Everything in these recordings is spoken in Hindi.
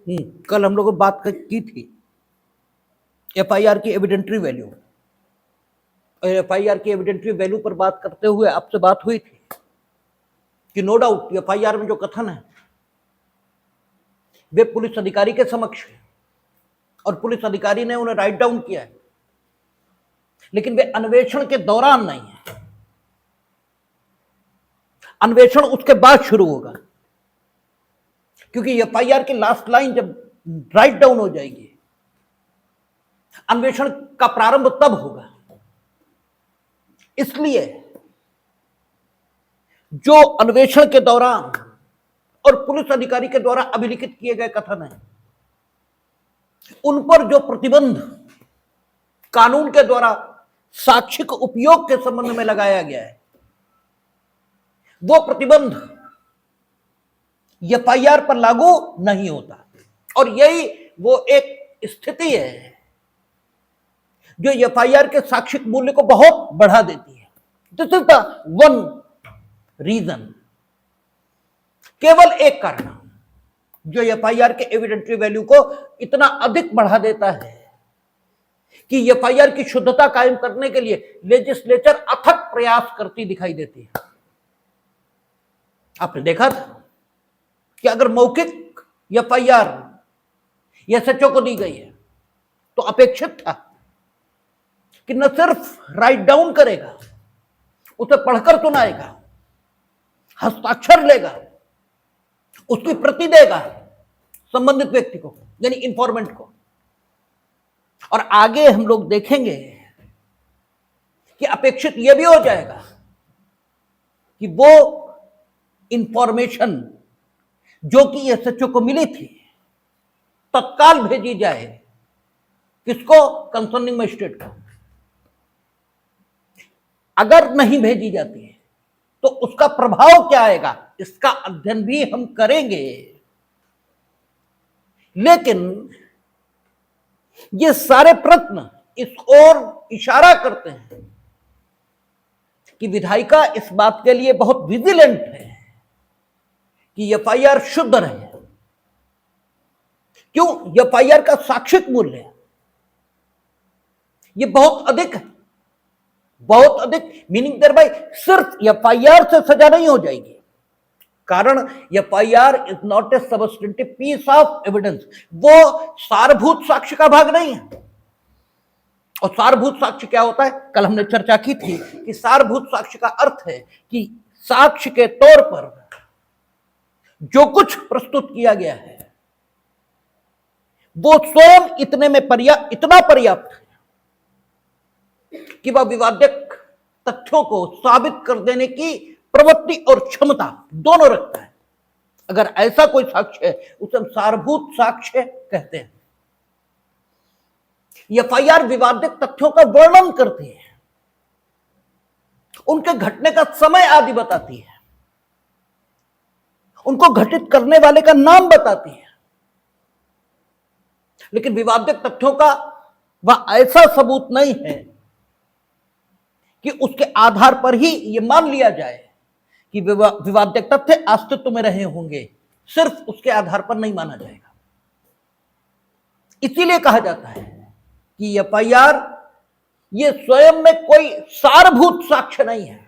कल हम लोगों ने बात की थी एफआईआर की एविडेंटरी वैल्यू। एफआईआर की एविडेंटरी वैल्यू पर बात करते हुए आपसे बात हुई थी कि नो डाउट एफआईआर में जो कथन है वे पुलिस अधिकारी के समक्ष है और पुलिस अधिकारी ने उन्हें राइट डाउन किया है, लेकिन वे अन्वेषण के दौरान नहीं है। अन्वेषण उसके बाद शुरू होगा, क्योंकि एफआईआर की लास्ट लाइन जब राइट डाउन हो जाएगी, अन्वेषण का प्रारंभ तब होगा। इसलिए जो अन्वेषण के दौरान और पुलिस अधिकारी के द्वारा अभिलिखित किए गए कथन हैं, उन पर जो प्रतिबंध कानून के द्वारा साक्ष्यिक उपयोग के संबंध में लगाया गया है, वो प्रतिबंध एफआईआर पर लागू नहीं होता। और यही वो एक स्थिति है जो एफआईआर के साक्ष्यिक मूल्य को बहुत बढ़ा देती है। This is the one reason, केवल एक कारण जो एफआईआर के एविडेंटरी वैल्यू को इतना अधिक बढ़ा देता है कि एफआईआर की शुद्धता कायम करने के लिए लेजिस्लेचर अथक प्रयास करती दिखाई देती है। आपने देखा था कि अगर मौखिक एफआईआर एसएचओ को दी गई है तो अपेक्षित था कि न सिर्फ राइट डाउन करेगा, उसे पढ़कर सुनाएगा, हस्ताक्षर लेगा, उसकी प्रति देगा संबंधित व्यक्ति को, यानी इंफॉर्मेंट को। और आगे हम लोग देखेंगे कि अपेक्षित यह भी हो जाएगा कि वो इंफॉर्मेशन जो कि एसएचओ को मिली थी तत्काल भेजी जाए किसको? कंसर्निंग मजिस्ट्रेट को। अगर नहीं भेजी जाती है तो उसका प्रभाव क्या आएगा, इसका अध्ययन भी हम करेंगे। लेकिन ये सारे प्रश्न इस ओर इशारा करते हैं कि विधायिका इस बात के लिए बहुत विजिलेंट है कि एफआईआर शुद्ध रहे। क्यों? एफआईआर का साक्ष्यिक मूल्य ये बहुत अधिक है, बहुत अधिक। मीनिंग देयर बाय सिर्फ एफआईआर से सजा नहीं हो जाएगी, कारण FIR is not a substantive piece of evidence. वो सारभूत साक्ष्य का भाग नहीं है। और सारभूत साक्ष्य क्या होता है? कल हमने चर्चा की थी कि सारभूत साक्ष्य का अर्थ है कि साक्ष्य के तौर पर जो कुछ प्रस्तुत किया गया है वो स्वयं इतना पर्याप्त है कि वह विवादक तथ्यों को साबित कर देने की प्रवृत्ति और क्षमता दोनों रखता है। अगर ऐसा कोई साक्ष्य है उसे हम सारभूत साक्ष्य कहते हैं। एफआईआर विवादित तथ्यों का वर्णन करती है, उनके घटने का समय आदि बताती है, उनको घटित करने वाले का नाम बताती है, लेकिन विवादित तथ्यों का वह ऐसा सबूत नहीं है कि उसके आधार पर ही यह मान लिया जाए कि विवादित तथ्य अस्तित्व में रहे होंगे। सिर्फ उसके आधार पर नहीं माना जाएगा। इसीलिए कहा जाता है कि एफआईआर ये स्वयं में कोई सारभूत साक्ष्य नहीं है,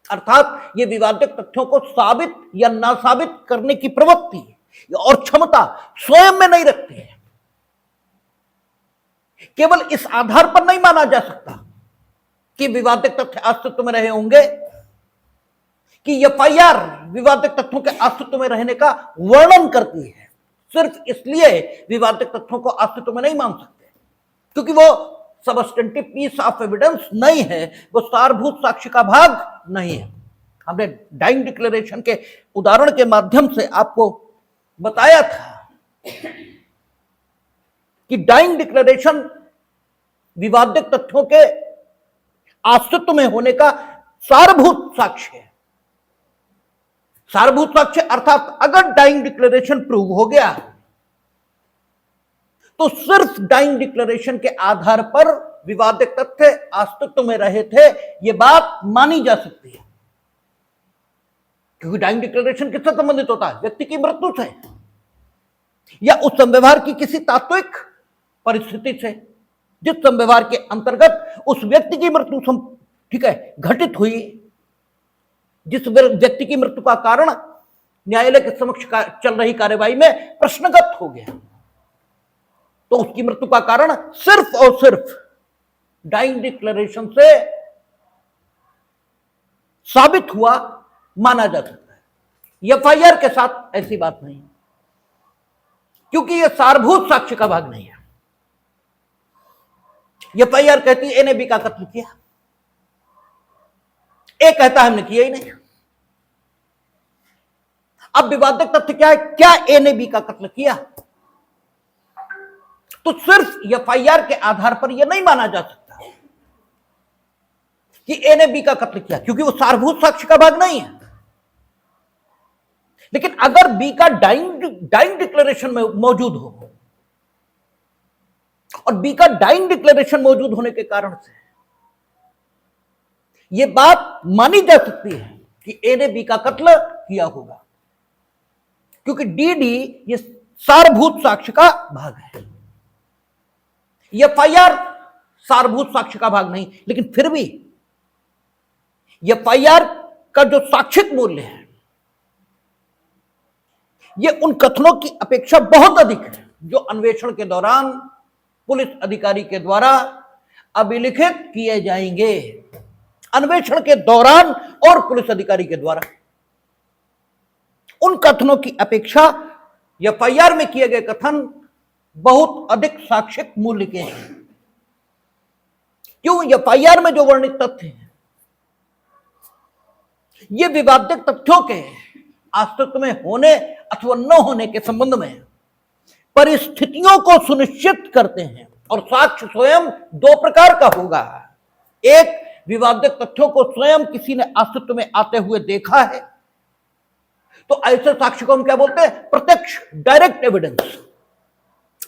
अर्थात ये विवादित तथ्यों को साबित या ना साबित करने की प्रवृत्ति और क्षमता स्वयं में नहीं रखती है। केवल इस आधार पर नहीं माना जा सकता कि विवादित तथ्य अस्तित्व में रहे होंगे कि एफआईआर विवादित तथ्यों के अस्तित्व में रहने का वर्णन करती है। सिर्फ इसलिए विवादित तथ्यों को अस्तित्व में नहीं मान सकते क्योंकि वो सबस्टेंटिव पीस ऑफ एविडेंस नहीं है, वो सारभूत साक्ष्य का भाग नहीं है। हमने डाइंग डिक्लेरेशन के उदाहरण के माध्यम से आपको बताया था कि डाइंग डिक्लेरेशन विवादित तथ्यों के अस्तित्व में होने का सारभूत साक्ष्य है। सारभूत साक्ष्य अर्थात अगर डाइंग डिक्लेरेशन प्रूव हो गया तो सिर्फ डाइंग डिक्लेरेशन के आधार पर विवादित तथ्य अस्तित्व में रहे थे, यह बात मानी जा सकती है। क्योंकि डाइंग डिक्लेरेशन किससे संबंधित होता है? व्यक्ति की मृत्यु से। या उस संव्यवहार की किसी तात्विक परिस्थिति से जिस संव्यवहार के अंतर्गत उस व्यक्ति की मृत्यु ठीक है घटित हुई, जिस व्यक्ति की मृत्यु का कारण न्यायालय के समक्ष चल रही कार्यवाही में प्रश्नगत हो गया, तो उसकी मृत्यु का कारण सिर्फ और सिर्फ डाइंग डिक्लेरेशन से साबित हुआ माना जा सकता है। एफआईआर के साथ ऐसी बात नहीं, क्योंकि यह सारभूत साक्ष्य का भाग नहीं है। एफआईआर कहती है ए ने बी का कत्ल किया, ए कहता है हमने किया ही नहीं। अब विवादित तथ्य क्या है, क्या ए ने बी का कत्ल किया? तो सिर्फ एफआईआर के आधार पर यह नहीं माना जा सकता कि ए ने बी का कत्ल किया, क्योंकि वो सारभूत साक्ष्य का भाग नहीं है। लेकिन अगर बी का डाइंग डिक्लेरेशन में मौजूद हो, और बी का डाइंग डिक्लेरेशन मौजूद होने के कारण से यह बात मानी जा सकती है कि ए ने बी का कत्ल किया होगा, क्योंकि डीडी ये सारभूत साक्ष्य का भाग है। एफआईआर सारभूत साक्ष्य का भाग नहीं, लेकिन फिर भी एफआईआर का जो साक्ष्यिक मूल्य है यह उन कथनों की अपेक्षा बहुत अधिक है जो अन्वेषण के दौरान पुलिस अधिकारी के द्वारा अभिलिखित किए जाएंगे। अन्वेषण के दौरान और पुलिस अधिकारी के द्वारा उन कथनों की अपेक्षा एफआईआर में किए गए कथन बहुत अधिक साक्ष्यिक मूल्य के हैं। क्यों? एफआईआर में जो वर्णित तथ्य हैं ये विवादित तथ्यों के अस्तित्व में होने अथवा न होने के संबंध में परिस्थितियों को सुनिश्चित करते हैं, और साक्ष्य स्वयं दो प्रकार का होगा। एक, विवादित तथ्यों को स्वयं किसी ने अस्तित्व में आते हुए देखा है, तो ऐसे साक्ष्य को हम क्या बोलते हैं? प्रत्यक्ष, डायरेक्ट एविडेंस।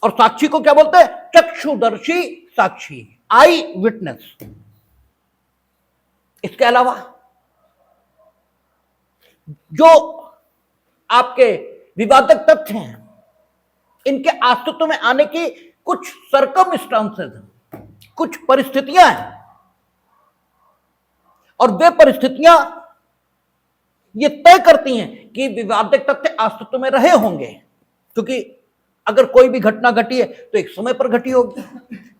और साक्षी को क्या बोलते हैं? चक्षुदर्शी साक्षी, आई विटनेस। इसके अलावा जो आपके विवादित तथ्य हैं इनके अस्तित्व में आने की कुछ सर्कमस्टांसेस हैं, कुछ परिस्थितियां हैं, और वे परिस्थितियां ये तय करती हैं कि विवादित तथ्य अस्तित्व में रहे होंगे। क्योंकि अगर कोई भी घटना घटी है तो एक समय पर घटी होगी,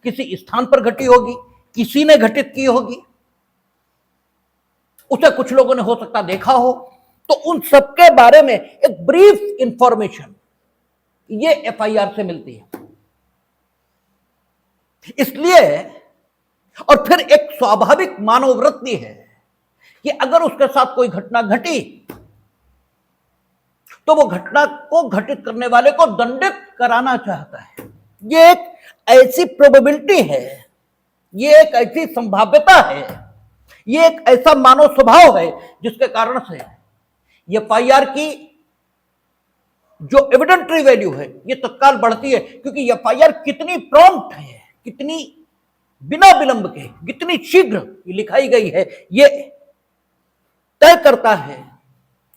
किसी स्थान पर घटी होगी, किसी ने घटित की होगी, उसे कुछ लोगों ने हो सकता देखा हो, तो उन सबके बारे में एक ब्रीफ इंफॉर्मेशन ये एफआईआर से मिलती है। इसलिए और फिर एक स्वाभाविक मानव वृत्ति है कि अगर उसके साथ कोई घटना घटी तो वो घटना को घटित करने वाले को दंडित कराना चाहता है। ये एक ऐसी प्रोबेबिलिटी है, ये एक ऐसी संभाव्यता है, ये एक ऐसा मानव स्वभाव है जिसके कारण से एफआईआर की जो एविडेंटरी वैल्यू है ये तत्काल बढ़ती है। क्योंकि एफआईआर कितनी प्रॉम्प्ट है, कितनी बिना विलंब के, कितनी शीघ्र लिखाई गई है, ये तय करता है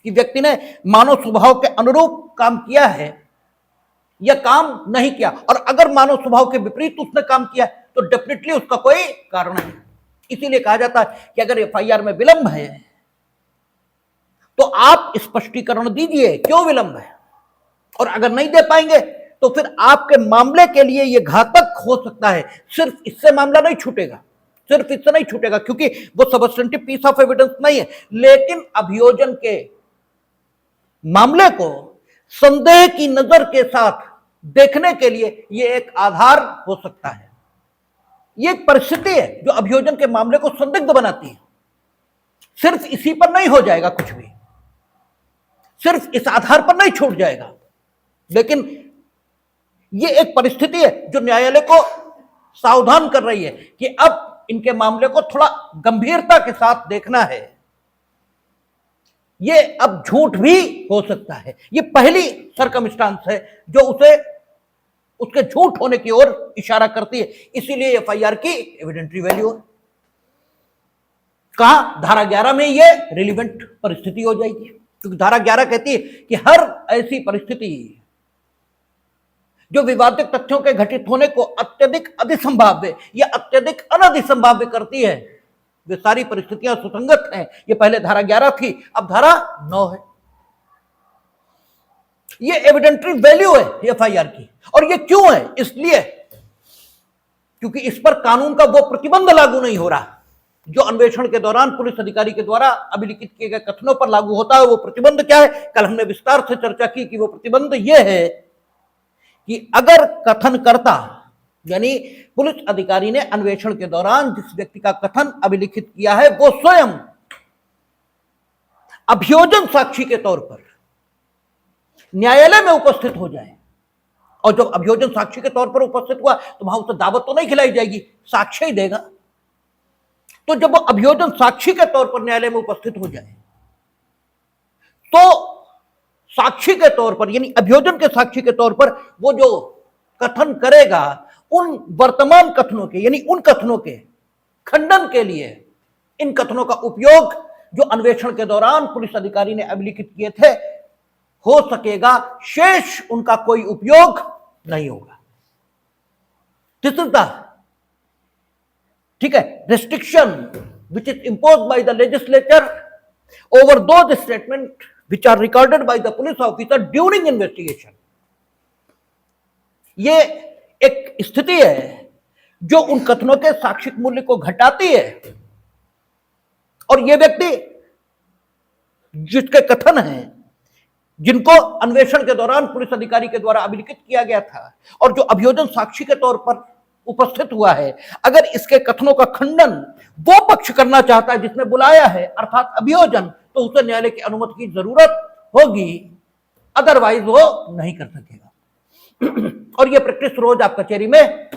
कि व्यक्ति ने मानव स्वभाव के अनुरूप काम किया है या काम नहीं किया। और अगर मानव स्वभाव के विपरीत उसने काम किया तो डेफिनेटली उसका कोई कारण है। इसीलिए कहा जाता है कि अगर एफआईआर में विलंब है तो आप स्पष्टीकरण दीजिए क्यों विलंब है, और अगर नहीं दे पाएंगे तो फिर आपके मामले के लिए यह घातक हो सकता है। सिर्फ इससे मामला नहीं छूटेगा, सिर्फ इससे नहीं छूटेगा, क्योंकि वो सबस्टेंटिव पीस ऑफ एविडेंस नहीं है, लेकिन अभियोजन के मामले को संदेह की नजर के साथ देखने के लिए यह एक आधार हो सकता है। यह एक परिस्थिति है जो अभियोजन के मामले को संदिग्ध बनाती है। सिर्फ इसी पर नहीं हो जाएगा कुछ भी, सिर्फ इस आधार पर नहीं छूट जाएगा, लेकिन यह एक परिस्थिति है जो न्यायालय को सावधान कर रही है कि अब इनके मामले को थोड़ा गंभीरता के साथ देखना है। यह अब झूठ भी हो सकता है। यह पहली सर्कमस्टांस है जो उसे उसके झूठ होने की ओर इशारा करती है। इसीलिए एफआईआर की एविडेंटरी वैल्यू है। कहा? धारा 11 में यह रिलीवेंट परिस्थिति हो जाएगी, क्योंकि धारा 11 कहती है कि हर ऐसी परिस्थिति जो विवादित तथ्यों के घटित होने को अत्यधिक अधिसंभाव्य या अत्यधिक अनधिसंभाव्य करती है, वे सारी परिस्थितियां सुसंगत हैं। ये पहले धारा 11 थी, अब धारा 9 है। ये एविडेंटरी वैल्यू है एफआईआर की। और ये क्यों है? इसलिए क्योंकि इस पर कानून का वो प्रतिबंध लागू नहीं हो रहा जो अन्वेषण के दौरान पुलिस अधिकारी के द्वारा अभिलिखित किए गए कथनों पर लागू होता है। वो प्रतिबंध क्या है? कल हमने विस्तार से चर्चा की कि वो प्रतिबंध ये है कि अगर कथनकर्ता यानी पुलिस अधिकारी ने अन्वेषण के दौरान जिस व्यक्ति का कथन अभिलिखित किया है वो स्वयं अभियोजन साक्षी के तौर पर न्यायालय में उपस्थित हो जाए, और जब अभियोजन साक्षी के तौर पर उपस्थित हुआ तो वहां उसे दावत तो नहीं खिलाई जाएगी, साक्ष्य ही देगा। तो जब वो अभियोजन साक्षी के तौर पर न्यायालय में उपस्थित हो जाए तो साक्षी के तौर पर यानी अभियोजन के साक्षी के तौर पर वो जो कथन करेगा उन वर्तमान कथनों के यानी उन कथनों के खंडन के लिए इन कथनों का उपयोग जो अन्वेषण के दौरान पुलिस अधिकारी ने अभिलिखित किए थे हो सकेगा, शेष उनका कोई उपयोग नहीं होगा। दिस इज द ठीक है restriction which is imposed by the legislature over those statements which are recorded by the police officer during investigation। ये एक स्थिति है जो उन कथनों के साक्षिक मूल्य को घटाती है, और ये व्यक्ति जिसके कथन हैं जिनको अन्वेषण के दौरान पुलिस अधिकारी के द्वारा अभिलिखित किया गया था और जो अभियोजन साक्षी के तौर पर उपस्थित हुआ है, अगर इसके कथनों का खंडन वो पक्ष करना चाहता है जिसने बुलाया है अर्थात अभियोजन, तो उसे न्यायालय की अनुमति की जरूरत होगी, अदरवाइज वो नहीं कर सकेगा। और ये प्रैक्टिस रोज आप कचहरी में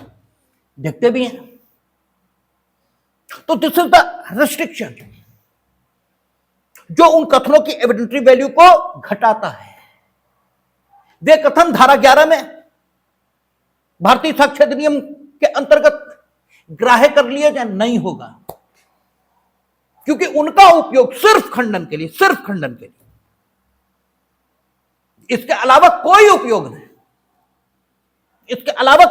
देखते भी हैं। तो दिस इज द रेस्ट्रिक्शन जो उन कथनों की एविडेंटरी वैल्यू को घटाता है। वे कथन धारा 11 में भारतीय साक्ष्य अधिनियम के अंतर्गत ग्राह्य कर लिया जाए नहीं होगा, क्योंकि उनका उपयोग सिर्फ खंडन के लिए, सिर्फ खंडन के लिए, इसके अलावा कोई उपयोग नहीं, इसके अलावा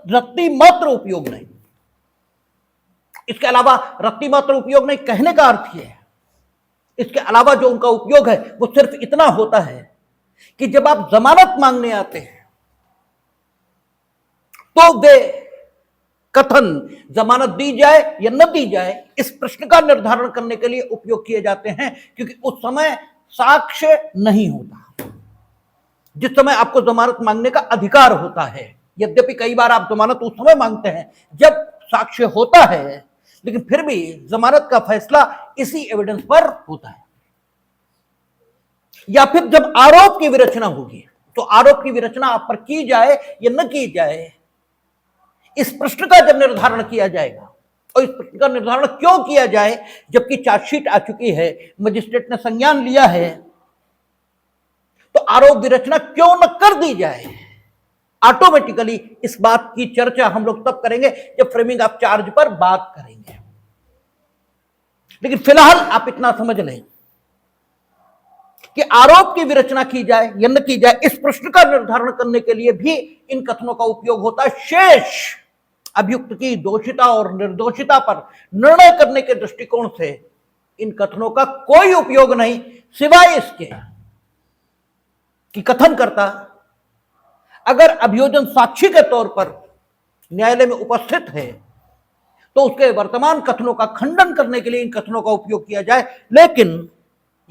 रत्ती मात्र उपयोग नहीं। इसके अलावा रत्ती मात्र उपयोग नहीं कहने का अर्थ यह है, इसके अलावा जो उनका उपयोग है वो सिर्फ इतना होता है कि जब आप जमानत मांगने आते हैं तो वे कथन जमानत दी जाए या न दी जाए इस प्रश्न का निर्धारण करने के लिए उपयोग किए जाते हैं, क्योंकि उस समय साक्ष्य नहीं होता जिस समय आपको जमानत मांगने का अधिकार होता है। यद्यपि कई बार आप जमानत उस समय मांगते हैं जब साक्ष्य होता है, लेकिन फिर भी जमानत का फैसला इसी एविडेंस पर होता है। या फिर जब आरोप की विरचना होगी तो आरोप की विरचना आप पर की जाए या न की जाए इस प्रश्न का जब निर्धारण किया जाएगा, और इस प्रश्न का निर्धारण क्यों किया जाए जबकि चार्जशीट आ चुकी है, मजिस्ट्रेट ने संज्ञान लिया है, तो आरोप विरचना क्यों न कर दी जाए, ऑटोमेटिकली इस बात की चर्चा हम लोग तब करेंगे जब फ्रेमिंग ऑफ चार्ज पर बात करेंगे। लेकिन फिलहाल आप इतना समझ लें कि आरोप की विरचना की जाए या न की जाए इस प्रश्न का निर्धारण करने के लिए भी इन कथनों का उपयोग होता है। शेष अभियुक्त की दोषिता और निर्दोषिता पर निर्णय करने के दृष्टिकोण से इन कथनों का कोई उपयोग नहीं, सिवाय इसके कि कथनकर्ता अगर अभियोजन साक्षी के तौर पर न्यायालय में उपस्थित है तो उसके वर्तमान कथनों का खंडन करने के लिए इन कथनों का उपयोग किया जाए। लेकिन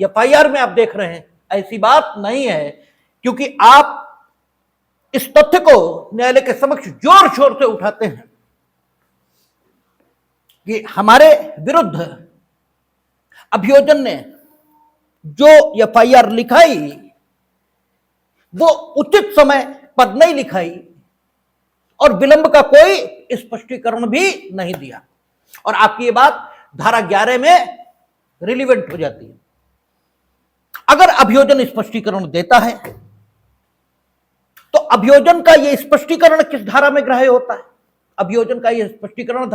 एफआईआर में आप देख रहे हैं ऐसी बात नहीं है, क्योंकि आप इस तथ्य को न्यायालय के समक्ष जोर शोर से उठाते हैं कि हमारे विरुद्ध अभियोजन ने जो एफआईआर लिखाई वो उचित समय पर नहीं लिखाई और विलंब का कोई स्पष्टीकरण भी नहीं दिया, और आपकी ये बात धारा 11 में रिलीवेंट हो जाती है। अगर अभियोजन स्पष्टीकरण देता है तो अभियोजन का यह स्पष्टीकरण किस धारा में ग्राह्य होता है? अभियोजन का यह स्पष्टीकरण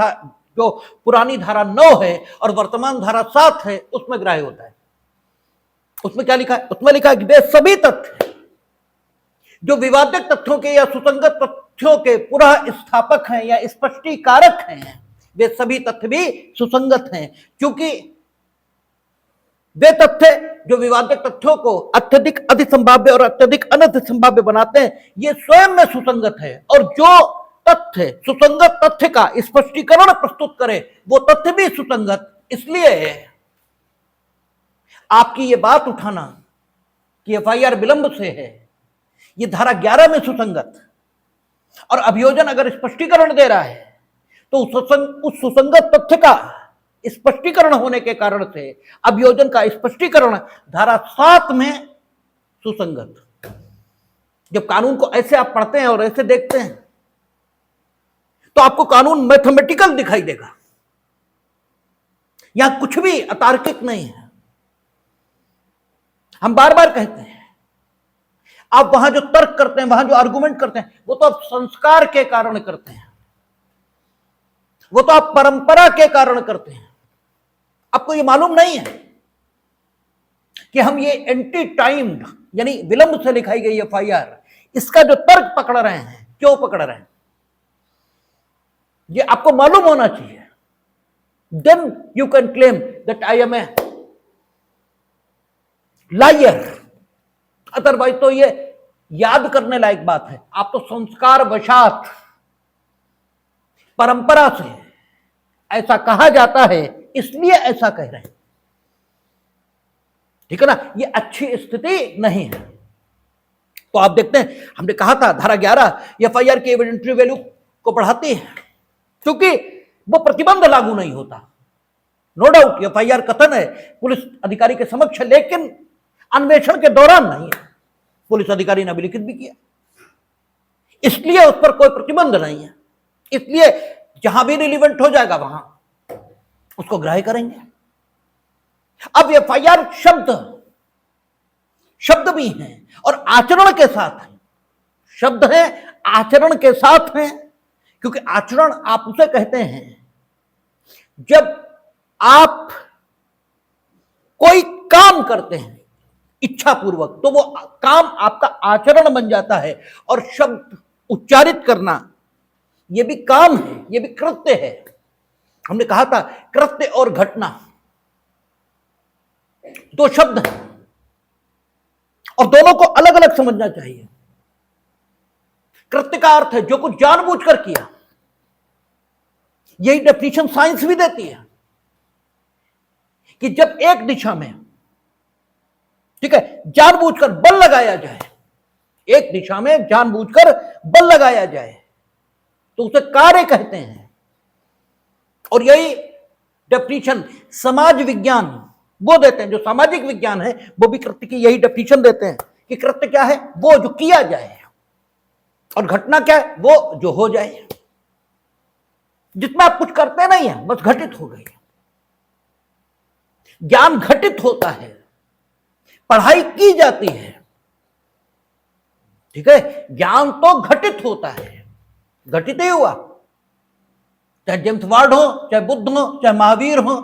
जो पुरानी धारा 9 है और वर्तमान धारा 7 है उसमें ग्राह्य होता है। उसमें क्या लिखा है? उसमें लिखा है कि वे सभी तथ्य जो विवादित तथ्यों के या सुसंगत तथ्यों के पुनः स्थापक हैं या स्पष्टीकारक हैं, वे सभी तथ्य भी सुसंगत हैं, क्योंकि वे तथ्य जो विवादित तथ्यों को अत्यधिक अधिसंभाव्य और अत्यधिक अनधिसंभाव्य बनाते हैं, ये स्वयं में सुसंगत है। और जो तथ्य सुसंगत तथ्य का स्पष्टीकरण प्रस्तुत करे, वो तथ्य भी सुसंगत। इसलिए आपकी ये बात उठाना कि एफआईआर विलंब से है, ये धारा 11 में सुसंगत। और अभियोजन अगर स्पष्टीकरण दे रहा है तो उस सुसंगत तथ्य का स्पष्टीकरण होने के कारण से अभियोजन का स्पष्टीकरण धारा 7 में सुसंगत। जब कानून को ऐसे आप पढ़ते हैं और ऐसे देखते हैं तो आपको कानून मैथमेटिकल दिखाई देगा, यहां कुछ भी अतार्किक नहीं है। हम बार बार कहते हैं, आप वहां जो तर्क करते हैं, वहां जो आर्गुमेंट करते हैं, वो तो आप संस्कार के कारण करते हैं, वो तो आप परंपरा के कारण करते हैं। आपको ये मालूम नहीं है कि हम ये एंटी टाइम्ड यानी विलंब से लिखाई गई एफआईआर, इसका जो तर्क पकड़ रहे हैं, क्यों पकड़ रहे हैं, ये आपको मालूम होना चाहिए। Then you can claim that I am a liar. Otherwise तो ये याद करने लायक बात है। आप तो संस्कार वशात, परंपरा से ऐसा कहा जाता है इसलिए ऐसा कह रहे हैं, ठीक है ना। ये अच्छी स्थिति नहीं है। तो आप देखते हैं, हमने कहा था धारा 11 एफआईआर की एविडेंटरी वैल्यू को बढ़ाती है, क्योंकि वो प्रतिबंध लागू नहीं होता। नो डाउट एफआईआर कथन है पुलिस अधिकारी के समक्ष, लेकिन अन्वेषण के दौरान नहीं है। पुलिस अधिकारी ने अभिलिखित भी किया, इसलिए उस पर कोई प्रतिबंध नहीं है। इसलिए जहां भी रिलीवेंट हो जाएगा वहां उसको ग्राह्य करेंगे। अब एफआईआर शब्द भी हैं और आचरण के साथ हैं। शब्द हैं, आचरण के साथ हैं, क्योंकि आचरण आप उसे कहते हैं जब आप कोई काम करते हैं इच्छा पूर्वक, तो वो काम आपका आचरण बन जाता है। और शब्द उच्चारित करना ये भी काम है, ये भी कृत्य है। हमने कहा था कृत्य और घटना दो शब्द हैं और दोनों को अलग अलग समझना चाहिए। कृत्य का अर्थ है जो कुछ जानबूझकर किया, यही डेफिनेशन साइंस भी देती है कि जब एक दिशा में, ठीक है, जानबूझकर बल लगाया जाए, एक दिशा में जानबूझकर बल लगाया जाए तो उसे कार्य कहते हैं। और यही डेफिनेशन समाज विज्ञान वो देते हैं, जो सामाजिक विज्ञान है वो भी कृत्य की यही डेफिनेशन देते हैं कि कृत्य क्या है, वो जो किया जाए, और घटना क्या है, वो जो हो जाए, जिसमें आप कुछ करते नहीं है, बस घटित हो गई। ज्ञान घटित होता है, पढ़ाई की जाती है, ठीक है, ज्ञान तो घटित होता है, घटित ही हुआ। चाहे जेम्स वार्ड हो, चाहे बुद्ध हो, चाहे महावीर हो,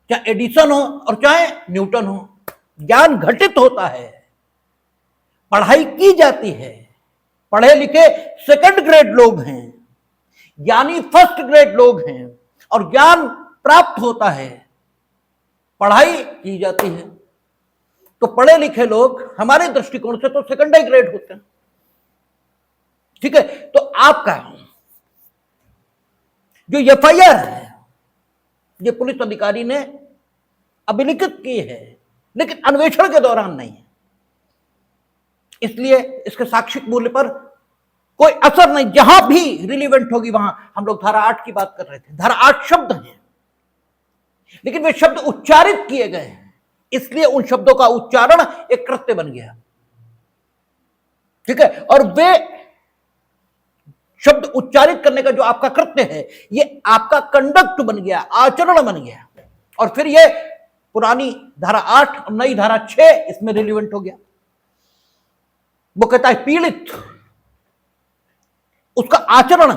चाहे एडिसन हो और चाहे न्यूटन हो, ज्ञान घटित होता है, पढ़ाई की जाती है। पढ़े लिखे सेकंड ग्रेड लोग हैं, ज्ञानी फर्स्ट ग्रेड लोग हैं, और ज्ञान प्राप्त होता है, पढ़ाई की जाती है। तो पढ़े लिखे लोग हमारे दृष्टिकोण से तो सेकंडरी ग्रेड होते हैं, ठीक है। तो आपका जो एफआईआर है, ये पुलिस अधिकारी ने अभिलिखित की है, लेकिन अन्वेषण के दौरान नहीं है, इसलिए इसके साक्षिक मूल्य पर कोई असर नहीं। जहां भी रिलीवेंट होगी वहां, हम लोग धारा 8 की बात कर रहे थे, धारा 8 शब्द हैं, लेकिन वे शब्द उच्चारित किए गए हैं, इसलिए उन शब्दों का उच्चारण एक कृत्य बन गया, ठीक है। और वे शब्द उच्चारित करने का जो आपका कृत्य है, ये आपका कंडक्ट बन गया, आचरण बन गया, और फिर ये पुरानी धारा 8 और नई धारा 6 इसमें रिलीवेंट हो गया। वो कहता है पीड़ित, उसका आचरण,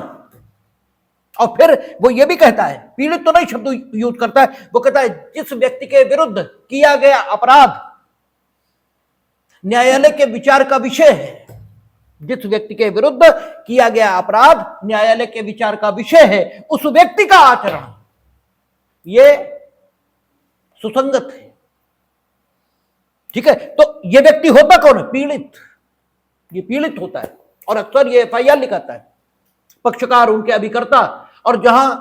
और फिर वो ये भी कहता है, पीड़ित तो नहीं शब्द यूज करता है, वो कहता है जिस व्यक्ति के विरुद्ध किया गया अपराध न्यायालय के विचार का विषय है, जिस व्यक्ति के विरुद्ध किया गया अपराध न्यायालय के विचार का विषय है, उस व्यक्ति का आचरण ये सुसंगत है। ठीक है, तो ये व्यक्ति होता कौन है? पीड़ित। ये पीड़ित होता है और अक्सर ये एफआईआर लिखाता है, पक्षकार, उनके अभिकर्ता। और जहां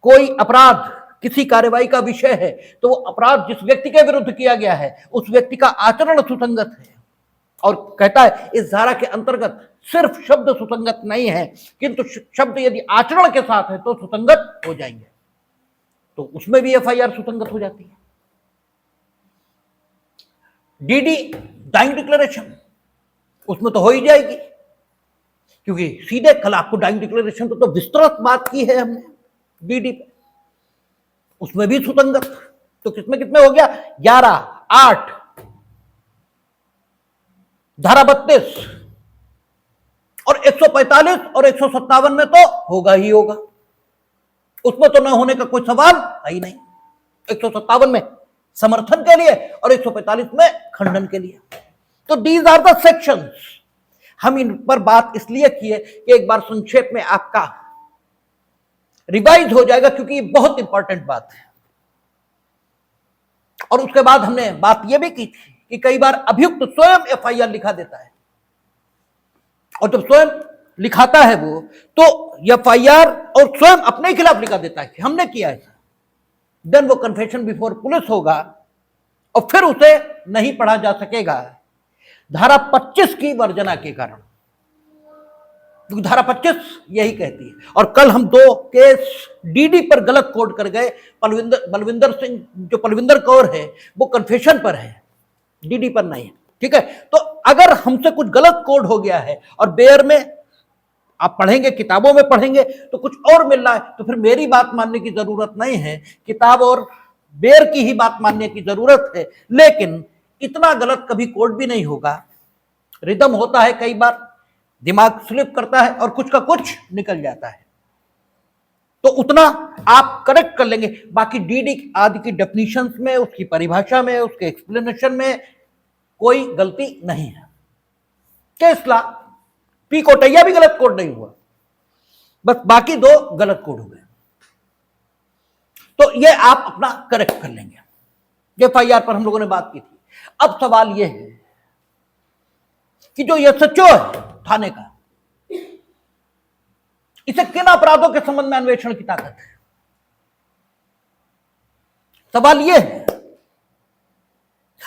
कोई अपराध किसी कार्रवाई का विषय है तो वो अपराध जिस व्यक्ति के विरुद्ध किया गया है उस व्यक्ति का आचरण सुसंगत है। और कहता है इस धारा के अंतर्गत सिर्फ शब्द सुसंगत नहीं है, किंतु शब्द यदि आचरण के साथ है तो सुसंगत हो जाएंगे, तो उसमें भी एफआईआर सुसंगत हो जाती है। डीडी डाइंग डिक्लेरेशन उसमें तो हो ही जाएगी, क्योंकि सीधे कल आपको डाइंग डिक्लेरेशन तो विस्तृत बात की है हमने डीडी पे, उसमें भी सुसंगत। तो किसमें कितने हो गया? 11, 8, धारा 32 और 145 और 157 में तो होगा ही होगा, उसमें तो ना होने का कोई सवाल है ही नहीं। 157 में समर्थन के लिए और 145 में खंडन के लिए। तो दीज आर द सेक्शंस। हम इन पर बात इसलिए किए कि एक बार संक्षेप में आपका रिवाइज हो जाएगा, क्योंकि ये बहुत इंपॉर्टेंट बात है। और उसके बाद हमने बात यह भी की थी कि कई बार अभियुक्त स्वयं एफआईआर लिखा देता है, और जब स्वयं लिखाता है वो, तो एफआईआर और स्वयं अपने खिलाफ लिखा देता है कि हमने किया ऐसा, देन वो कन्फेशन बिफोर पुलिस होगा और फिर उसे नहीं पढ़ा जा सकेगा धारा 25 की वर्जना के कारण, क्योंकि धारा 25 यही कहती है। और कल हम 2 केस डीडी पर गलत कोड कर गए। बलविंदर सिंह, जो पलविंदर कौर है, वो कन्फेशन पर है, डीडी पर नहीं है। ठीक है, तो अगर हमसे कुछ गलत कोड हो गया है और बेयर में आप पढ़ेंगे, किताबों में पढ़ेंगे तो कुछ और मिल रहा है, तो फिर मेरी बात मानने की जरूरत नहीं है, किताब और बेयर की ही बात मानने की जरूरत है। लेकिन इतना गलत कभी कोड भी नहीं होगा। रिदम होता है, कई बार दिमाग स्लिप करता है और कुछ का कुछ निकल जाता है, तो उतना आप करेक्ट कर लेंगे। बाकी डीडी आदि की डेफिनेशंस में, उसकी परिभाषा में, उसके एक्सप्लेनेशन में कोई गलती नहीं है। केस ला पी कोटैया भी गलत कोड नहीं हुआ, बस बाकी 2 गलत कोड हो गए, तो ये आप अपना करेक्ट कर लेंगे। एफआईआर पर हम लोगों ने बात की थी। अब सवाल यह है कि जो एसएचओ है थाने का, इसे किन अपराधों के संबंध में अन्वेषण की ताकत है? सवाल यह है।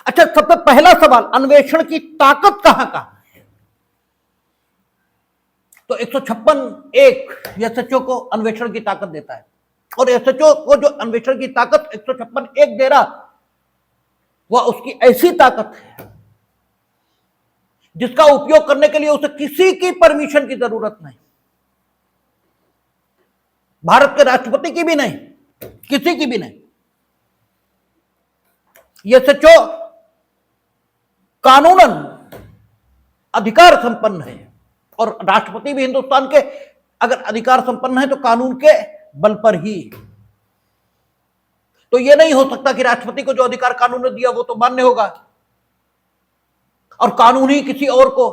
अच्छा, सबसे पहला सवाल, अन्वेषण की ताकत कहां है? तो 156(1) एसएचओ को अन्वेषण की ताकत देता है, और एसएचओ को जो अन्वेषण की ताकत 156(1) दे रहा, वह उसकी ऐसी ताकत है जिसका उपयोग करने के लिए उसे किसी की परमिशन की जरूरत नहीं, भारत के राष्ट्रपति की भी नहीं, किसी की भी नहीं। यह एसएचओ कानूनन अधिकार संपन्न है, और राष्ट्रपति भी हिंदुस्तान के अगर अधिकार संपन्न है तो कानून के बल पर ही। तो यह नहीं हो सकता कि राष्ट्रपति को जो अधिकार कानून ने दिया वो तो मान्य होगा और कानून ही किसी और को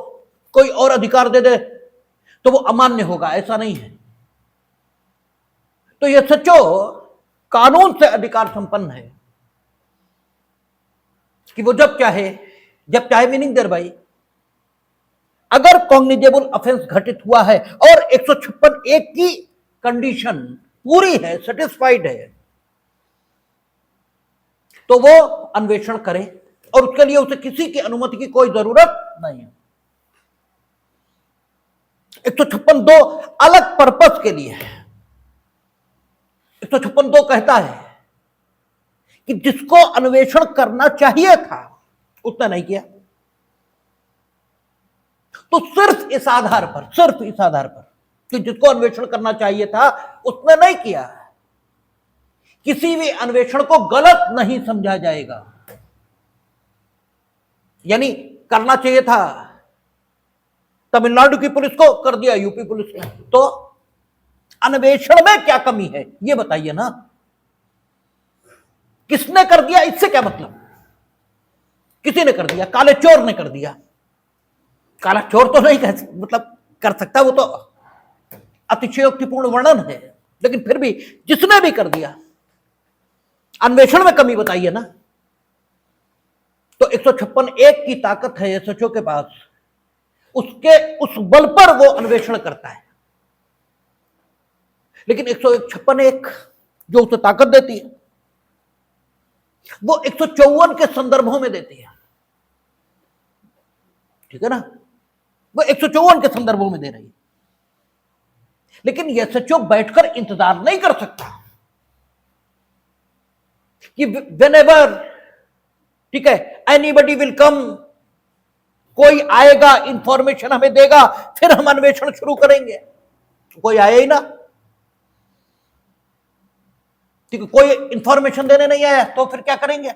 कोई और अधिकार दे दे तो वो अमान्य होगा, ऐसा नहीं है। तो यह सचो कानून से अधिकार संपन्न है कि वो जब चाहे मीनिंग देर भाई, अगर कॉग्निजेबल ऑफेंस घटित हुआ है और 156(1) की कंडीशन पूरी है, सेटिस्फाइड है, तो वो अन्वेषण करे, और उसके लिए उसे किसी की अनुमति की कोई जरूरत नहीं है। 156(2) अलग पर्पस के लिए है। 156(2) कहता है कि जिसको अन्वेषण करना चाहिए था उसने नहीं किया, तो सिर्फ इस आधार पर कि जिसको अन्वेषण करना चाहिए था उसने नहीं किया, किसी भी अन्वेषण को गलत नहीं समझा जाएगा। यानी करना चाहिए था तमिलनाडु की पुलिस को, कर दिया यूपी पुलिस ने, तो अन्वेषण में क्या कमी है ये बताइए ना। किसने कर दिया इससे क्या मतलब? किसी ने कर दिया, काले चोर ने कर दिया। काला चोर तो नहीं मतलब कर सकता, वो तो अतिशयोक्तिपूर्ण वर्णन है, लेकिन फिर भी जिसने भी कर दिया, अन्वेषण में कमी बताइए ना। तो 156 की ताकत है एसएचओ के पास, उसके उस बल पर वो अन्वेषण करता है। लेकिन 156 जो उसे ताकत देती है वो 154 के संदर्भों में देती है, ठीक है ना, वो 154 के संदर्भों में दे रही है। लेकिन यह सचो बैठकर इंतजार नहीं कर सकता कि व्हेनेवर, ठीक है, एनीबडी विल कम, कोई आएगा इंफॉर्मेशन हमें देगा फिर हम अन्वेषण शुरू करेंगे। कोई आया ही ना, ठीक है, कोई इंफॉर्मेशन देने नहीं आया तो फिर क्या करेंगे,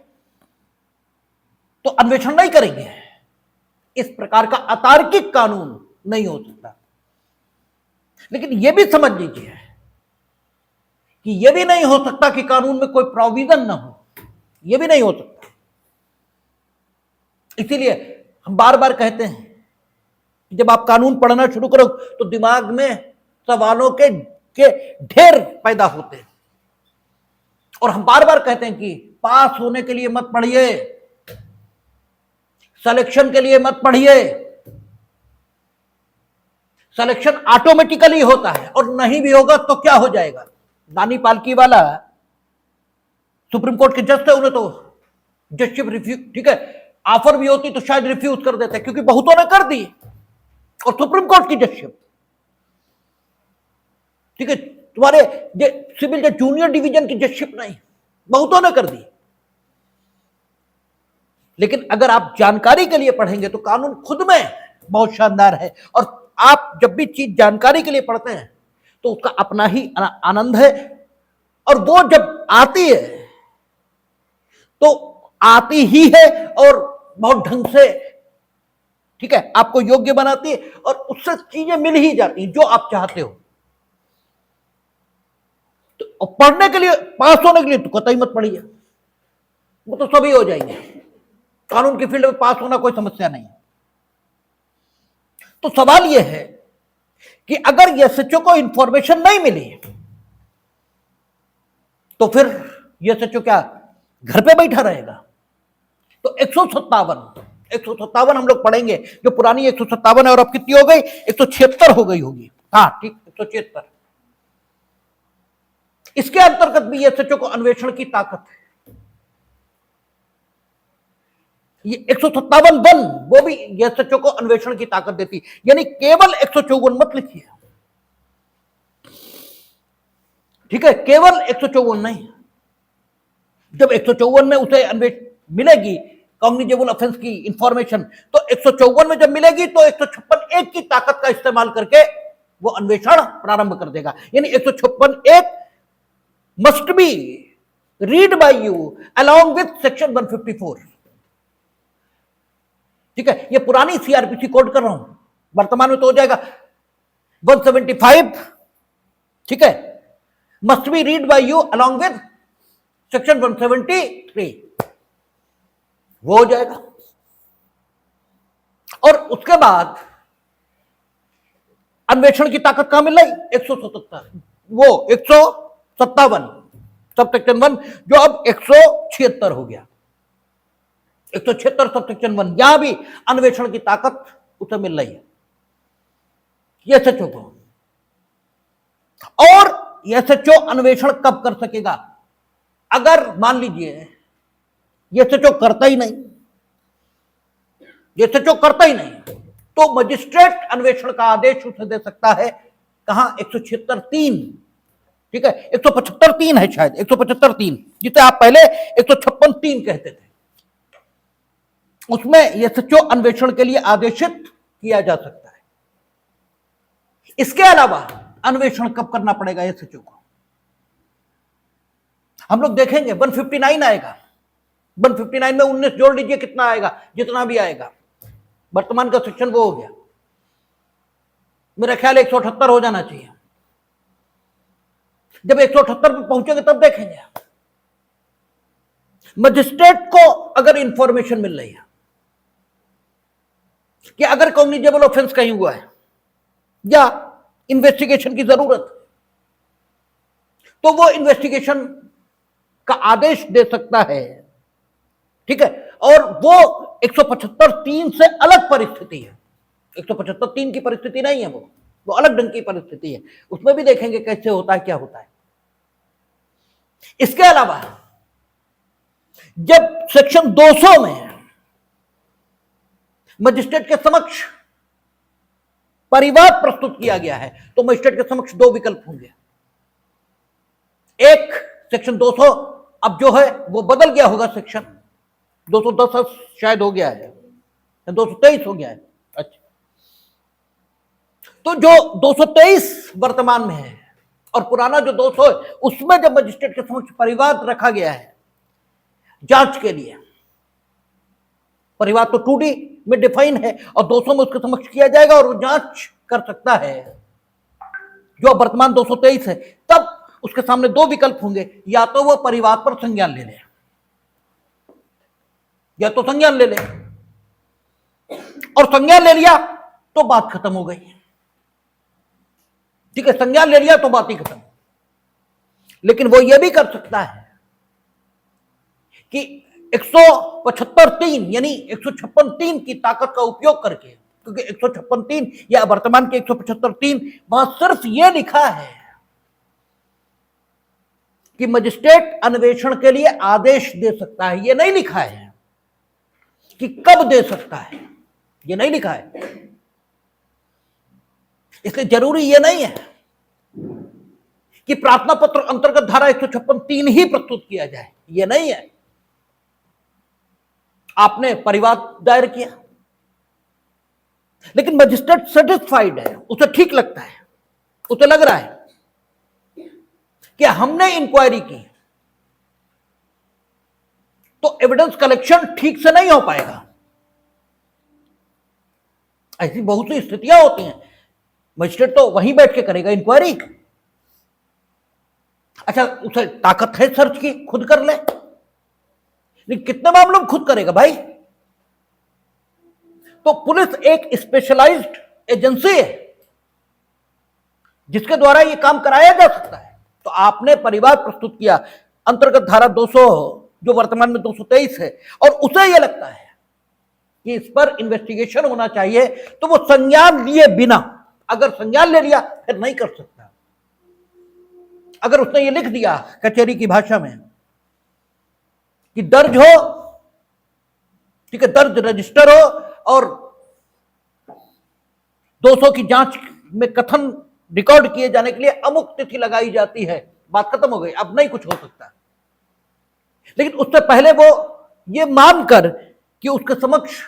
तो अन्वेषण नहीं करेंगे। इस प्रकार का अतार्किक कानून नहीं हो सकता। लेकिन यह भी समझ लीजिए कि यह भी नहीं हो सकता कि कानून में कोई प्रोविजन ना हो, यह भी नहीं हो सकता। इसीलिए हम बार बार कहते हैं कि जब आप कानून पढ़ना शुरू करो तो दिमाग में सवालों के ढेर पैदा होते हैं, और हम बार बार कहते हैं कि पास होने के लिए मत पढ़िए, सिलेक्शन के लिए मत पढ़िए। सिलेक्शन ऑटोमेटिकली होता है, और नहीं भी होगा तो क्या हो जाएगा। नानी पालकी वाला सुप्रीम कोर्ट के जज थे, उन्हें तो जजशिप रिफ्यूज, ठीक है, ऑफर भी होती तो शायद रिफ्यूज कर देते, क्योंकि बहुतों ने कर दी, और सुप्रीम कोर्ट की जजशिप, ठीक है, तुम्हारे सिविल जो जूनियर डिवीजन की जजशिप नहीं, बहुतों ने कर दी। लेकिन अगर आप जानकारी के लिए पढ़ेंगे तो कानून खुद में बहुत शानदार है, और आप जब भी चीज जानकारी के लिए पढ़ते हैं तो उसका अपना ही आनंद है, और वो जब आती है तो आती ही है और बहुत ढंग से, ठीक है, आपको योग्य बनाती है, और उससे चीजें मिल ही जाती हैं जो आप चाहते हो। तो पढ़ने के लिए, पास होने के लिए तो कतई मत पढ़िए, वो तो सभी हो जाएंगे। कानून की फील्ड में पास होना कोई समस्या नहीं है। तो सवाल यह है कि अगर एसएचओ को इंफॉर्मेशन नहीं मिली तो फिर एसएचओ क्या घर पे बैठा रहेगा। तो 157 हम लोग पढ़ेंगे, जो पुरानी 157 है, और अब कितनी हो गई, 176 हो गई होगी, हाँ ठीक, 176। इसके अंतर्गत भी एसएचओ को अन्वेषण की ताकत है। ये 157(1) वो भी एसएचओ को अन्वेषण की ताकत देती, यानी केवल 154 मत लिखिए, ठीक है, केवल 154 नहीं। जब 154 में उसे मिलेगी कॉग्निजेबल ऑफेंस की इंफॉर्मेशन, तो 154 में जब मिलेगी तो 156(1) की ताकत का इस्तेमाल करके वो अन्वेषण प्रारंभ कर देगा। यानी 156(1) must be read by you along with section 154, ठीक है। ये पुरानी सीआरपीसी कोड कर रहा हूं, वर्तमान में तो हो जाएगा 175, ठीक है, must be read by you along with section 173, वो हो जाएगा। और उसके बाद अन्वेषण की ताकत कहां मिल रही, 177, वो 157 सब सेक्शन 1, जो अब 176 हो गया, 176 सब सेक्शन 1, यहां भी अन्वेषण की ताकत उसे मिल रही है एसएचओ को। और एसएचओ अन्वेषण कब कर सकेगा, अगर मान लीजिए एसएचओ करता ही नहीं, एसएचओ करता ही नहीं, तो मजिस्ट्रेट अन्वेषण का आदेश उसे दे सकता है। कहां, 176(3), ठीक है, 175(3) है शायद, 175(3), जिसे आप पहले 156(3) कहते थे, उसमें एसएचओ अन्वेषण के लिए आदेशित किया जा सकता है। इसके अलावा अन्वेषण कब करना पड़ेगा एसएचओ को, हम लोग देखेंगे 159 आएगा, 159 में 19 जोड़ लीजिए, कितना आएगा, जितना भी आएगा, वर्तमान का सेक्शन वो हो गया, मेरा ख्याल 178 हो जाना चाहिए। जब 178 पे पहुंचेंगे तब देखेंगे मजिस्ट्रेट को अगर इंफॉर्मेशन मिल रही है, कि अगर कॉग्निजेबल ऑफेंस कहीं हुआ है या इन्वेस्टिगेशन की जरूरत, तो वो इन्वेस्टिगेशन का आदेश दे सकता है। ठीक है, और वो 175(3) से अलग परिस्थिति है। 175(3) की परिस्थिति नहीं है, वो अलग ढंग की परिस्थिति है। उसमें भी देखेंगे कैसे होता है, क्या होता है। इसके अलावा जब सेक्शन 200 में मजिस्ट्रेट के समक्ष परिवाद प्रस्तुत किया गया है, तो मजिस्ट्रेट के समक्ष दो विकल्प होंगे। एक, सेक्शन 200 अब जो है वो बदल गया होगा, सेक्शन 210 शायद हो गया है, 223 हो गया है। अच्छा, तो जो 223 वर्तमान में है और पुराना जो 200 है, उसमें जब मजिस्ट्रेट के समक्ष परिवाद रखा गया है जांच के लिए, परिवाद तो 2D में डिफाइन है और 200 में उसके समक्ष किया जाएगा और वो जांच कर सकता है, जो वर्तमान 223 है, तब उसके सामने दो विकल्प होंगे। या तो वो परिवाद पर संज्ञान ले ले, या तो संज्ञान ले ले, और संज्ञान ले लिया तो बात खत्म हो गई। ठीक है, संज्ञान ले लिया तो बात ही खत्म। लेकिन वो ये भी कर सकता है कि 175(3) यानी 156(3) की ताकत का उपयोग करके, क्योंकि 156(3) या वर्तमान के 175(3) वहां सिर्फ ये लिखा है कि मजिस्ट्रेट अन्वेषण के लिए आदेश दे सकता है। ये नहीं लिखा है कि कब दे सकता है, ये नहीं लिखा है। इसलिए जरूरी ये नहीं है कि प्रार्थना पत्र अंतर्गत धारा 156(3) ही प्रस्तुत किया जाए, ये नहीं है। आपने परिवाद दायर किया, लेकिन मजिस्ट्रेट सेटिस्फाइड है, उसे ठीक लगता है, उसे लग रहा है कि हमने इंक्वायरी की तो एविडेंस कलेक्शन ठीक से नहीं हो पाएगा। ऐसी बहुत सी स्थितियां होती हैं, मजिस्ट्रेट तो वहीं बैठ के करेगा इंक्वायरी। अच्छा, उसे ताकत है सर्च की, खुद कर ले, लेकिन कितने मामलों में खुद करेगा भाई। तो पुलिस एक स्पेशलाइज्ड एजेंसी है जिसके द्वारा यह काम कराया जा सकता है। तो आपने परिवाद प्रस्तुत किया अंतर्गत धारा 200, जो वर्तमान में 223 है, और उसे यह लगता है कि इस पर इन्वेस्टिगेशन होना चाहिए, तो वो संज्ञान लिए बिना, अगर संज्ञान ले लिया फिर नहीं कर सकता। अगर उसने ये लिख दिया कचहरी की भाषा में कि दर्ज हो, ठीक है, दर्ज रजिस्टर हो और 200 की जांच में कथन रिकॉर्ड किए जाने के लिए अमुक तिथि लगाई जाती है, बात खत्म हो गई, अब नहीं कुछ हो सकता। लेकिन उससे पहले वो ये मानकर कि उसके समक्ष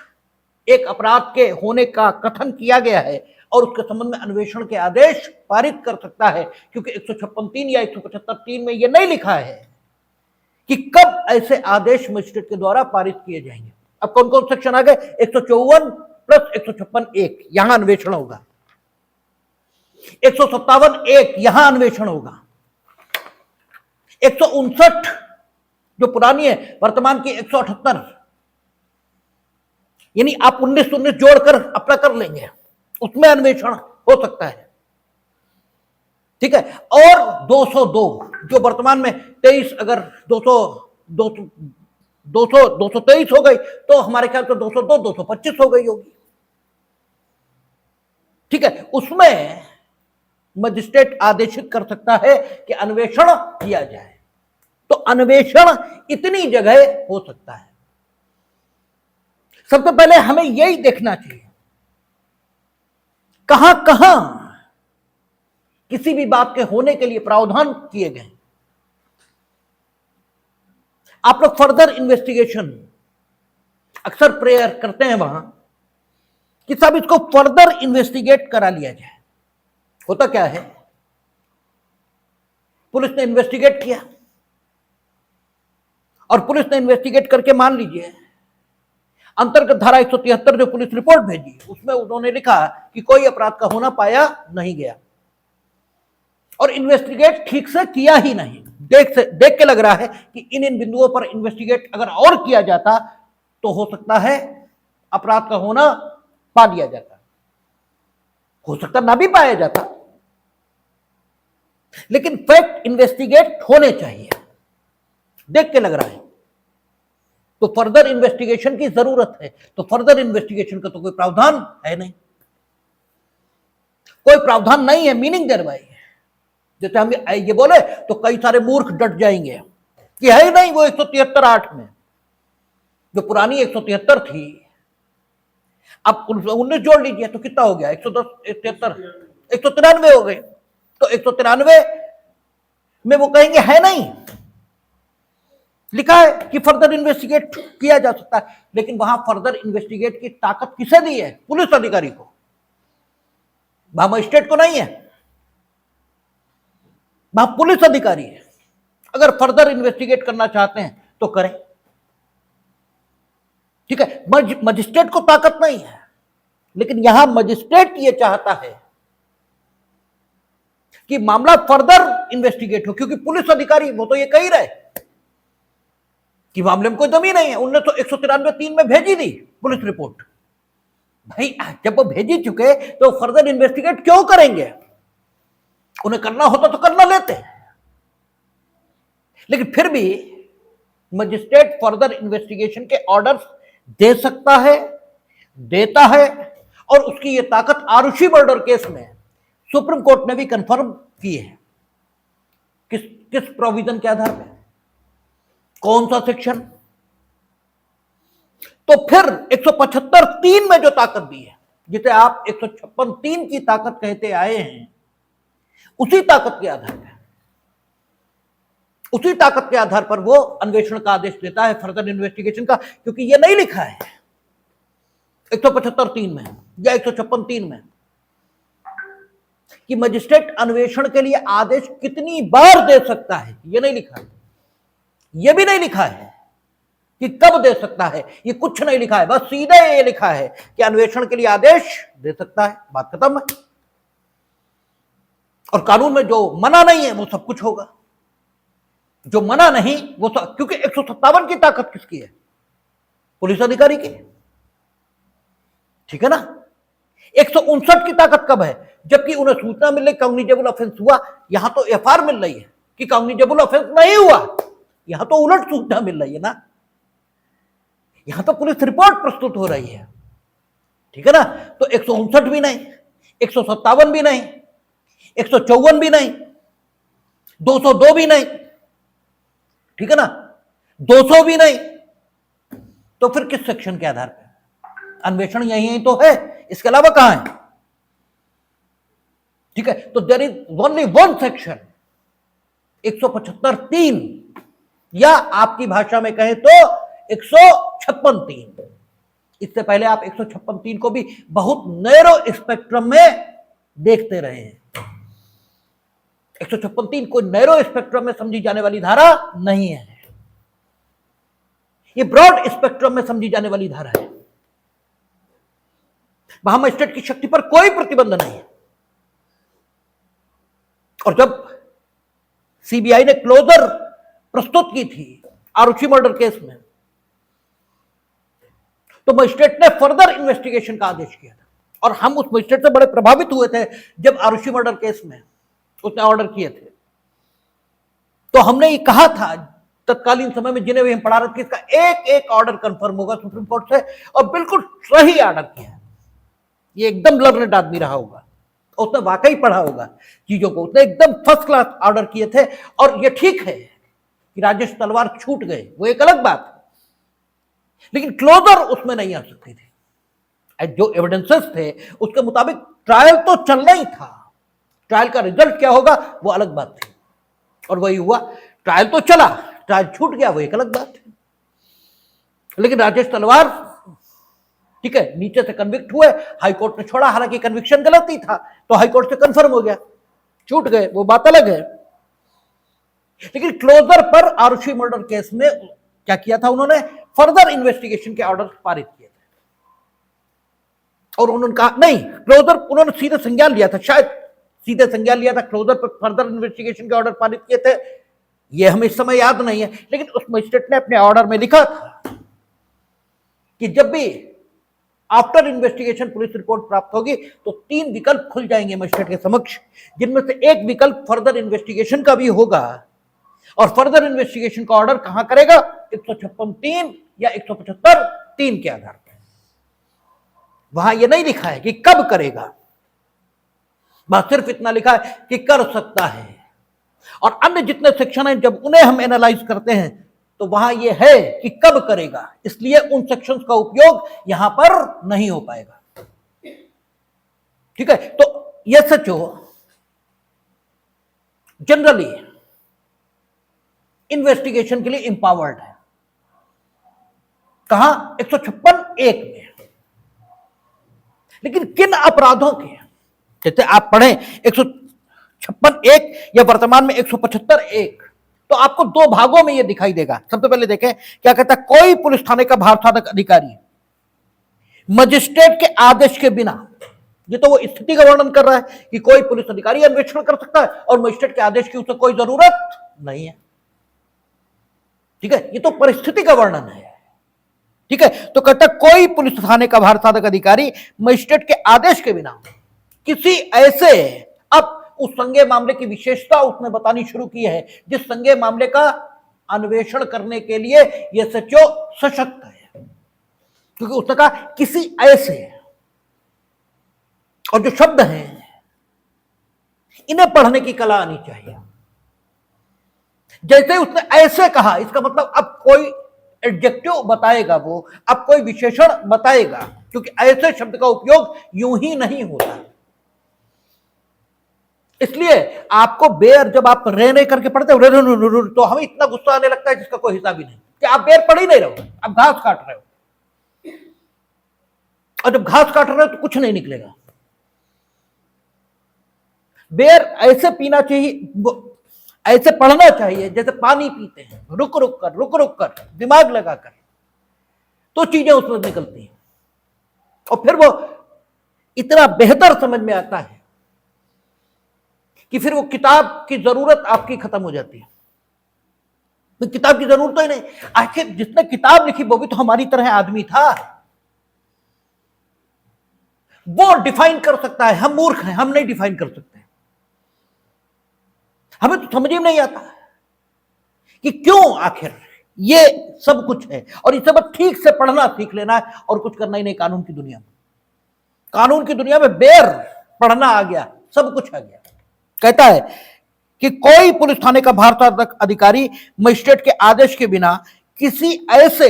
एक अपराध के होने का कथन किया गया है और उसके संबंध में अन्वेषण के आदेश पारित कर सकता है, क्योंकि 156(3) या 175(3) में यह नहीं लिखा है कि कब ऐसे आदेश मजिस्ट्रेट के द्वारा पारित किए जाएंगे। अब कौन कौन सेक्शन आ गए? 154 प्लस 156(1) यहां अन्वेषण होगा, 157(1) यहां अन्वेषण होगा, 159 जो पुरानी है, वर्तमान की 178, यानी आप 19 जोड़कर अपना कर लेंगे, उसमें अन्वेषण हो सकता है। ठीक है, और 202 जो वर्तमान में 23, अगर 223 हो गई तो हमारे ख्याल से 202 225 हो गई होगी। ठीक है, उसमें मजिस्ट्रेट आदेशित कर सकता है कि अन्वेषण किया जाए। तो अन्वेषण इतनी जगह हो सकता है। सबसे पहले हमें यही देखना चाहिए कहां कहां किसी भी बात के होने के लिए प्रावधान किए गए। आप लोग फर्दर इन्वेस्टिगेशन अक्सर प्रेयर करते हैं वहां कि साहब इसको फर्दर इन्वेस्टिगेट करा लिया जाए। होता क्या है, पुलिस ने इन्वेस्टिगेट किया और पुलिस ने इन्वेस्टिगेट करके, मान लीजिए अंतर्गत धारा 173 जो पुलिस रिपोर्ट भेजी, उसमें उन्होंने लिखा कि कोई अपराध का होना पाया नहीं गया और इन्वेस्टिगेट ठीक से किया ही नहीं। देख के लग रहा है कि इन बिंदुओं पर इन्वेस्टिगेट अगर और किया जाता तो हो सकता है अपराध का होना पा लिया जाता, हो सकता ना भी पाया जाता, लेकिन फैक्ट इन्वेस्टिगेट होने चाहिए। देख के लग रहा है तो फर्दर इन्वेस्टिगेशन की जरूरत है। तो फर्दर इन्वेस्टिगेशन का तो कोई प्रावधान है नहीं, कोई प्रावधान नहीं है। मीनिंग देर भाई, जैसे हम ये बोले तो कई सारे मूर्ख डट जाएंगे कि है ही नहीं वो 173(8) में, जो पुरानी 173 थी, अब 19 जोड़ लीजिए तो कितना हो गया, 110, 173, 193 हो गए। तो 193 में वो कहेंगे है नहीं, लिखा है कि फर्दर इन्वेस्टिगेट किया जा सकता है, लेकिन वहां फर्दर इन्वेस्टिगेट की ताकत किसे दी है? पुलिस अधिकारी को, वहां मजिस्ट्रेट को नहीं है, वहां पुलिस अधिकारी है। अगर फर्दर इन्वेस्टिगेट करना चाहते हैं तो करें, ठीक है। मजिस्ट्रेट को ताकत नहीं है, लेकिन यहां मजिस्ट्रेट ये चाहता है कि मामला फर्दर इन्वेस्टिगेट हो, क्योंकि पुलिस अधिकारी वो तो ये कह ही रहे कि मामले में कोई दमी नहीं है। उनने तो 193(3) में भेजी थी पुलिस रिपोर्ट। भाई जब वो भेजी चुके तो फर्दर इन्वेस्टिगेट क्यों करेंगे? उन्हें करना होता तो करना लेते, लेकिन फिर भी मजिस्ट्रेट फर्दर इन्वेस्टिगेशन के ऑर्डर्स दे सकता है, देता है, और उसकी ये ताकत आरुषि मर्डर केस में सुप्रीम कोर्ट ने भी कंफर्म की है। किस किस प्रोविजन के आधार पर, कौन सा सेक्शन? तो फिर 175(3) में जो ताकत दी है, जिसे आप 156(3) की ताकत कहते आए हैं, उसी ताकत के आधार पर, उसी ताकत के आधार पर वो अन्वेषण का आदेश देता है, फर्दर इन्वेस्टिगेशन का। क्योंकि ये नहीं लिखा है 175(3) में या 156(3) में कि मजिस्ट्रेट अन्वेषण के लिए आदेश कितनी बार दे सकता है, ये नहीं लिखा है। ये भी नहीं लिखा है कि कब दे सकता है, ये कुछ नहीं लिखा है। बस सीधे ये लिखा है कि अन्वेषण के लिए आदेश दे सकता है, बात खत्म है। और कानून में जो मना नहीं है वो सब कुछ होगा, जो मना नहीं वो सब, क्योंकि 157 की ताकत किसकी है? पुलिस अधिकारी की, ठीक है ना। 159 की ताकत कब है? जबकि उन्हें सूचना मिल रही कॉग्निजेबल ऑफेंस हुआ, यहां तो एफआईआर मिल रही है कि कॉग्निजेबल ऑफेंस नहीं हुआ, यहां तो उलट सूचना मिल रही है ना, यहां तो पुलिस रिपोर्ट प्रस्तुत हो रही है, ठीक है ना। तो 159 भी नहीं, 157 भी नहीं, 154 भी नहीं, 202 भी नहीं, ठीक है ना, 200 भी नहीं। तो फिर किस सेक्शन के आधार पर? अन्वेषण यही तो है, इसके अलावा कहां है? ठीक है। तो there is only one section, 175(3), या आपकी भाषा में कहें तो 156(3). इससे पहले आप 156(3) को भी बहुत नैरो स्पेक्ट्रम में देखते रहे हैं। 156(3) कोई नैरो स्पेक्ट्रम में समझी जाने वाली धारा नहीं है, ये ब्रॉड स्पेक्ट्रम में समझी जाने वाली धारा है। वहां मजिस्ट्रेट की शक्ति पर कोई प्रतिबंध नहीं है। और जब सीबीआई ने क्लोजर प्रस्तुत की थी आरुषि मर्डर केस में, तो मजिस्ट्रेट ने फर्दर इन्वेस्टिगेशन का आदेश किया था, और हम उस मजिस्ट्रेट से बड़े प्रभावित हुए थे जब आरुषि मर्डर केस में उसने ऑर्डर किए थे। तो हमने ये कहा था तत्कालीन समय में, जिन्हें भी हम पढ़ा रहे थे, इसका एक एक ऑर्डर कंफर्म होगा सुप्रीम कोर्ट से, और बिल्कुल सही ऑर्डर किया। ये एकदम लर्नेड आदमी रहा होगा, उसने वाकई पढ़ा होगा चीजों को, उसने एकदम फर्स्ट क्लास ऑर्डर किए थे। और ये ठीक है कि राजेश तलवार छूट गए, वो एक अलग बात है, लेकिन क्लोजर उसमें नहीं आ सकती थी। जो एविडेंसेस थे उसके मुताबिक ट्रायल तो चलना ही था, ट्रायल का रिजल्ट क्या होगा वो अलग बात थी, और वही हुआ। ट्रायल तो चला, ट्रायल छूट गया, वो एक अलग बात है। लेकिन राजेश तलवार, ठीक है, नीचे से कन्विक्ट हुए, हाईकोर्ट ने छोड़ा, हालांकि कन्विक्शन गलत ही था, तो हाईकोर्ट से कंफर्म हो गया, छूट गए, वो बात अलग है। लेकिन क्लोजर पर आरुषि मर्डर केस में क्या किया था उन्होंने? फर्दर इन्वेस्टिगेशन के ऑर्डर पारित किए थे, और उन्होंने कहा नहीं, क्लोजर उन्होंने सीधे संज्ञान लिया था, शायद सीधे संज्ञान लिया था, क्लोजर पर फर्दर इन्वेस्टिगेशन के ऑर्डर पारित किए थे, ये हमें इस समय याद नहीं है। लेकिन उस मजिस्ट्रेट ने अपने ऑर्डर में लिखा था कि जब भी आफ्टर इन्वेस्टिगेशन पुलिस रिपोर्ट प्राप्त होगी तो 3 विकल्प खुल जाएंगे मजिस्ट्रेट के समक्ष, जिनमें से एक विकल्प फर्दर इन्वेस्टिगेशन का भी होगा। और फर्दर इन्वेस्टिगेशन का ऑर्डर कहां करेगा? 156(3) या 175(3) के आधार पर। वहां यह नहीं लिखा है कि कब करेगा, बस सिर्फ इतना लिखा है कि कर सकता है। और अन्य जितने सेक्शन हैं जब उन्हें हम एनालाइज करते हैं तो वहां यह है कि कब करेगा, इसलिए उन सेक्शंस का उपयोग यहां पर नहीं हो पाएगा। ठीक है, तो यह सचो जनरली इन्वेस्टिगेशन के लिए इंपावर्ड है। कहां? 156(1) में। लेकिन किन अपराधों के, जैसे आप पढ़ें 156(1) या वर्तमान में 175(1), तो आपको 2 भागों में यह दिखाई देगा। सबसे पहले देखें क्या कहता है, कोई पुलिस थाने का भारसाधक अधिकारी मजिस्ट्रेट के आदेश के बिना, ये तो वो स्थिति का वर्णन कर रहा है कि कोई पुलिस अधिकारी अन्वेषण कर सकता है और मजिस्ट्रेट के आदेश की उसे कोई जरूरत नहीं है। ठीक है, ये तो परिस्थिति का वर्णन है। ठीक है, तो कहता कोई पुलिस थाने का भारसाधक अधिकारी मजिस्ट्रेट के आदेश के बिना किसी ऐसे, अब उस संज्ञेय मामले की विशेषता उसने बतानी शुरू की है जिस संज्ञेय मामले का अन्वेषण करने के लिए यह सचो सशक्त है, क्योंकि उसने कहा किसी ऐसे, और जो शब्द हैं इन्हें पढ़ने की कला आनी चाहिए। जैसे उसने ऐसे कहा, इसका मतलब अब कोई एडजेक्टिव बताएगा, वो अब कोई विशेषण बताएगा, क्योंकि ऐसे शब्द का उपयोग यूं ही नहीं होता। इसलिए आपको बेर जब आप रे रे करके पढ़ते हो तो हमें इतना गुस्सा आने लगता है जिसका कोई हिसाब ही नहीं, कि आप बेर पढ़ ही नहीं रहे हो, आप घास काट रहे हो, और जब घास काट रहे हो तो कुछ नहीं निकलेगा। बेर ऐसे पीना चाहिए, ऐसे पढ़ना चाहिए जैसे पानी पीते हैं, रुक रुक कर दिमाग लगाकर, तो चीजें उसमें निकलती हैं और फिर वो इतना बेहतर समझ में आता है कि फिर वो किताब की जरूरत आपकी खत्म हो जाती है। तो किताब की जरूरत तो ही नहीं, आखिर जिसने किताब लिखी वो भी तो हमारी तरह आदमी था, वो डिफाइन कर सकता है। हम मूर्ख हैं, हम नहीं डिफाइन कर सकते। हमें तो समझ ही नहीं आता कि क्यों आखिर ये सब कुछ है, और इसे बस ठीक से पढ़ना सीख लेना है और कुछ करना ही नहीं। कानून की दुनिया में, कानून की दुनिया में बेर पढ़ना आ गया, सब कुछ आ गया। कहता है कि कोई पुलिस थाने का भारसाधक अधिकारी मजिस्ट्रेट के आदेश के बिना किसी ऐसे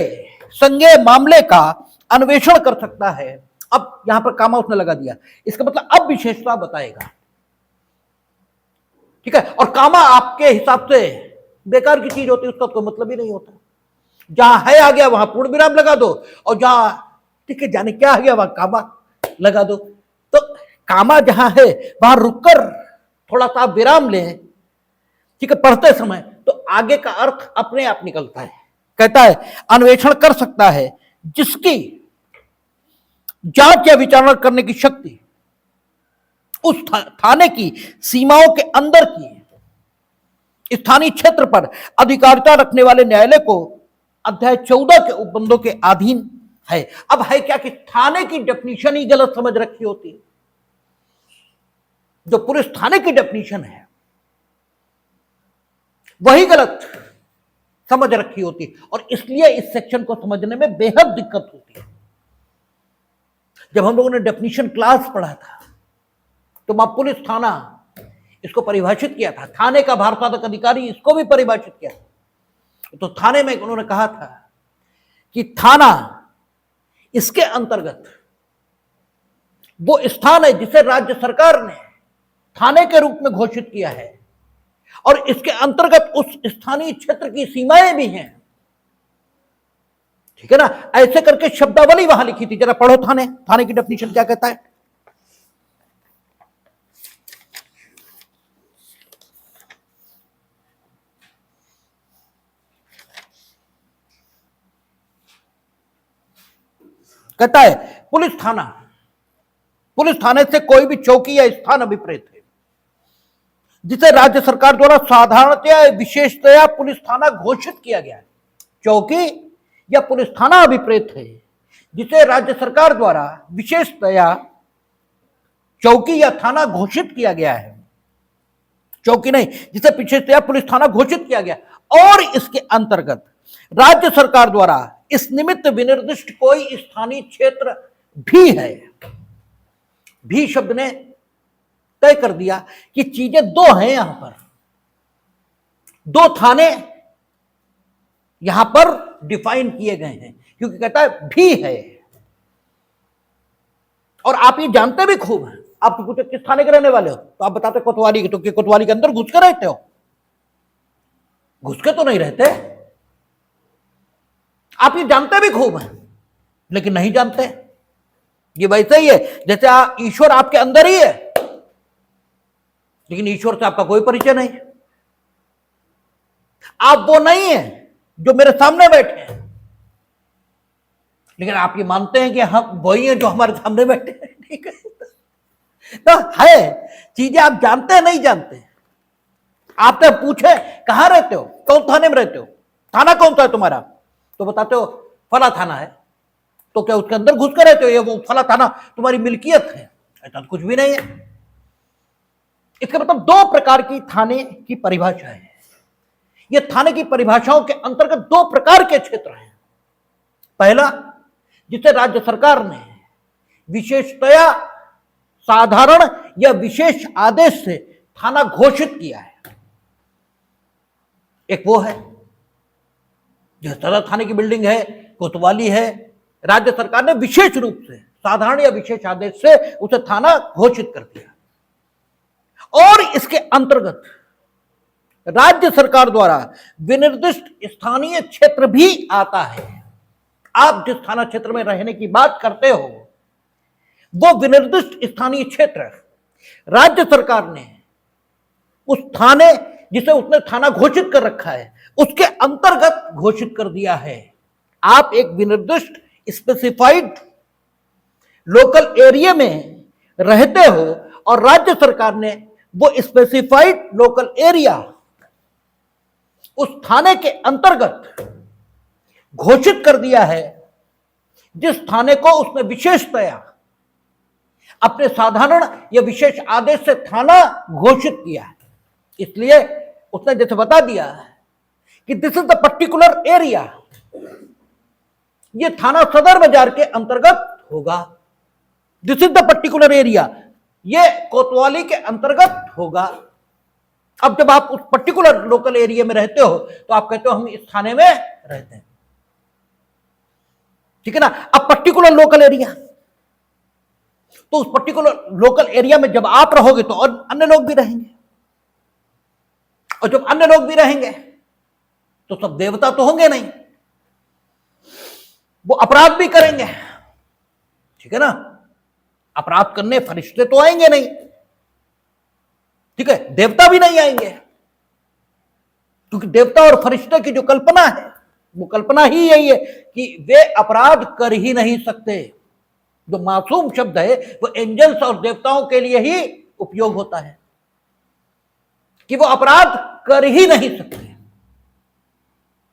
संज्ञेय मामले का अन्वेषण कर सकता है। अब यहां पर कामा उसने लगा दिया, इसका मतलब अब विशेषता बताएगा। ठीक है, और कामा आपके हिसाब से बेकार की चीज होती है, उसका कोई मतलब ही नहीं होता। जहां है आ गया वहां पूर्ण विराम लगा दो, और जहां ठीक है जाने क्या आ गया वहां कामा लगा दो। तो कामा जहां है वहां रुककर थोड़ा सा विराम लें, ठीक है, पढ़ते समय, तो आगे का अर्थ अपने आप निकलता है। कहता है अन्वेषण कर सकता है जिसकी जांच या विचारणा करने की शक्ति उस थाने की सीमाओं के अंदर की स्थानीय क्षेत्र पर अधिकारिता रखने वाले न्यायालय को अध्याय 14 के उपबंधों के अधीन है। अब है क्या कि थाने की डेफिनेशन ही गलत समझ रखी होती है। जो पुलिस थाने की डेफिनेशन है वही गलत समझ रखी होती है, और इसलिए इस सेक्शन को समझने में बेहद दिक्कत होती है। जब हम लोगों ने डेफिनेशन क्लास पढ़ा था तो वहां पुलिस थाना इसको परिभाषित किया था, थाने का भारसाधक अधिकारी इसको भी परिभाषित किया था। तो थाने में उन्होंने कहा था कि थाना इसके अंतर्गत वो स्थान है जिसे राज्य सरकार ने थाने के रूप में घोषित किया है, और इसके अंतर्गत उस स्थानीय क्षेत्र की सीमाएं भी हैं। ठीक है ना, ऐसे करके शब्दावली वहां लिखी थी। जरा पढ़ो थाने की डेफिनेशन क्या कहता है। कहता है पुलिस थाने से कोई भी चौकी या स्थान अभिप्रेत है जिसे राज्य सरकार द्वारा साधारणतया विशेषतया पुलिस थाना घोषित किया गया है। चौकी या पुलिस थाना अभिप्रेत है जिसे राज्य सरकार द्वारा विशेषतया चौकी या थाना घोषित किया गया है, चौकी नहीं, जिसे विशेषतया पुलिस थाना घोषित किया गया, और इसके अंतर्गत राज्य सरकार द्वारा इस निमित्त विनिर्दिष्ट कोई स्थानीय क्षेत्र भी है। भी शब्द ने तय कर दिया कि चीजें दो हैं, यहां पर दो थाने यहां पर डिफाइन किए गए हैं, क्योंकि कहता है भी है। और आप ये जानते भी खूब हैं। आप पूछे किस थाने के रहने वाले हो, तो आप बताते कोतवाली के, तो कि कोतवाली के अंदर घुस के रहते हो? घुस के तो नहीं रहते। आप ये जानते भी खूब हैं, लेकिन नहीं जानते। ये वैसे ही है जैसे ईश्वर आपके अंदर ही है, लेकिन ईश्वर से आपका कोई परिचय नहीं। आप वो नहीं है जो मेरे सामने बैठे हैं, लेकिन आप ये मानते हैं कि हम वही हैं जो हमारे सामने बैठे हैं। ठीक है, तो है चीजें आप जानते हैं, नहीं जानते। आपसे पूछे कहां रहते हो, कौन थाने में रहते हो, थाना कौन सा है तुम्हारा, तो बताते हो फला थाना है। तो क्या उसके अंदर घुस कर रहते हो, ये वो फला थाना तुम्हारी मिल्कियत है? ऐसा तो कुछ भी नहीं है। इसका मतलब दो प्रकार की थाने की परिभाषा है। ये थाने की परिभाषाओं के अंतर्गत दो प्रकार के क्षेत्र हैं। पहला, जिसे राज्य सरकार ने विशेषतया साधारण या विशेष आदेश से थाना घोषित किया है। एक वो है जो सदर थाने की बिल्डिंग है, कोतवाली है, राज्य सरकार ने विशेष रूप से साधारण या विशेष आदेश से उसे थाना घोषित कर दिया। और इसके अंतर्गत राज्य सरकार द्वारा विनिर्दिष्ट स्थानीय क्षेत्र भी आता है। आप जिस थाना क्षेत्र में रहने की बात करते हो, वो विनिर्दिष्ट स्थानीय क्षेत्र राज्य सरकार ने उस थाने जिसे उसने थाना घोषित कर रखा है, उसके अंतर्गत घोषित कर दिया है। आप एक विनिर्दिष्ट स्पेसिफाइड लोकल एरिया में रहते हो और राज्य सरकार ने वो स्पेसिफाइड लोकल एरिया उस थाने के अंतर्गत घोषित कर दिया है, जिस थाने को उसने विशेषतया अपने साधारण या विशेष आदेश से थाना घोषित किया है। इसलिए उसने जैसे बता दिया कि this is the particular area, ये थाना सदर बाजार के अंतर्गत होगा। This is the particular area, ये कोतवाली के अंतर्गत होगा। अब जब आप उस पर्टिकुलर लोकल एरिया में रहते हो तो आप कहते हो हम इस थाने में रहते हैं। ठीक है ना। अब पर्टिकुलर लोकल एरिया, तो उस पर्टिकुलर लोकल एरिया में जब आप रहोगे तो और अन्य लोग भी रहेंगे, और जब अन्य लोग भी रहेंगे तो सब देवता तो होंगे नहीं, वो अपराध भी करेंगे। ठीक है ना। अपराध करने फरिश्ते तो आएंगे नहीं, ठीक है, देवता भी नहीं आएंगे, क्योंकि देवता और फरिश्ते की जो कल्पना है वो कल्पना ही यही है कि वे अपराध कर ही नहीं सकते। जो मासूम शब्द है वो एंजल्स और देवताओं के लिए ही उपयोग होता है, कि वो अपराध कर ही नहीं सकते।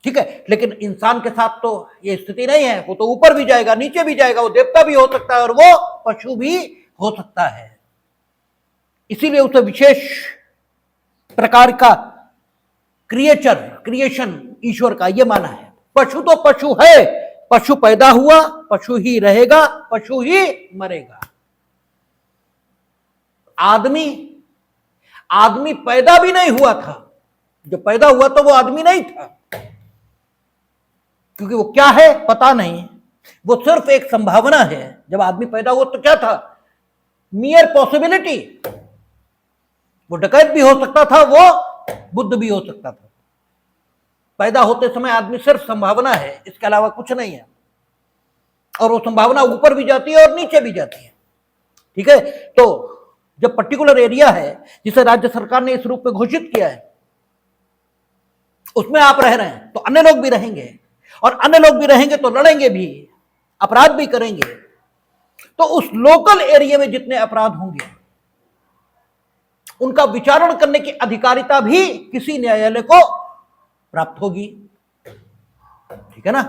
ठीक है, लेकिन इंसान के साथ तो ये स्थिति नहीं है। वो तो ऊपर भी जाएगा, नीचे भी जाएगा, वो देवता भी हो सकता है और वो पशु भी हो सकता है। इसीलिए उसे विशेष प्रकार का क्रिएशन ईश्वर का ये माना है। पशु तो पशु है, पशु पैदा हुआ, पशु ही रहेगा, पशु ही मरेगा। आदमी पैदा भी नहीं हुआ था, जब पैदा हुआ तो वो आदमी नहीं था, क्योंकि वो क्या है पता नहीं, वो सिर्फ एक संभावना है। जब आदमी पैदा हुआ तो क्या था, मियर पॉसिबिलिटी। वो डकैत भी हो सकता था, वो बुद्ध भी हो सकता था। पैदा होते समय आदमी सिर्फ संभावना है, इसके अलावा कुछ नहीं है। और वो संभावना ऊपर भी जाती है और नीचे भी जाती है। ठीक है, तो जब पर्टिकुलर एरिया है जिसे राज्य सरकार ने इस रूप में घोषित किया है, उसमें आप रह रहे हैं तो अन्य लोग भी रहेंगे, और अन्य लोग भी रहेंगे तो लड़ेंगे भी, अपराध भी करेंगे। तो उस लोकल एरिया में जितने अपराध होंगे उनका विचारण करने की अधिकारिता भी किसी न्यायालय को प्राप्त होगी। ठीक है ना।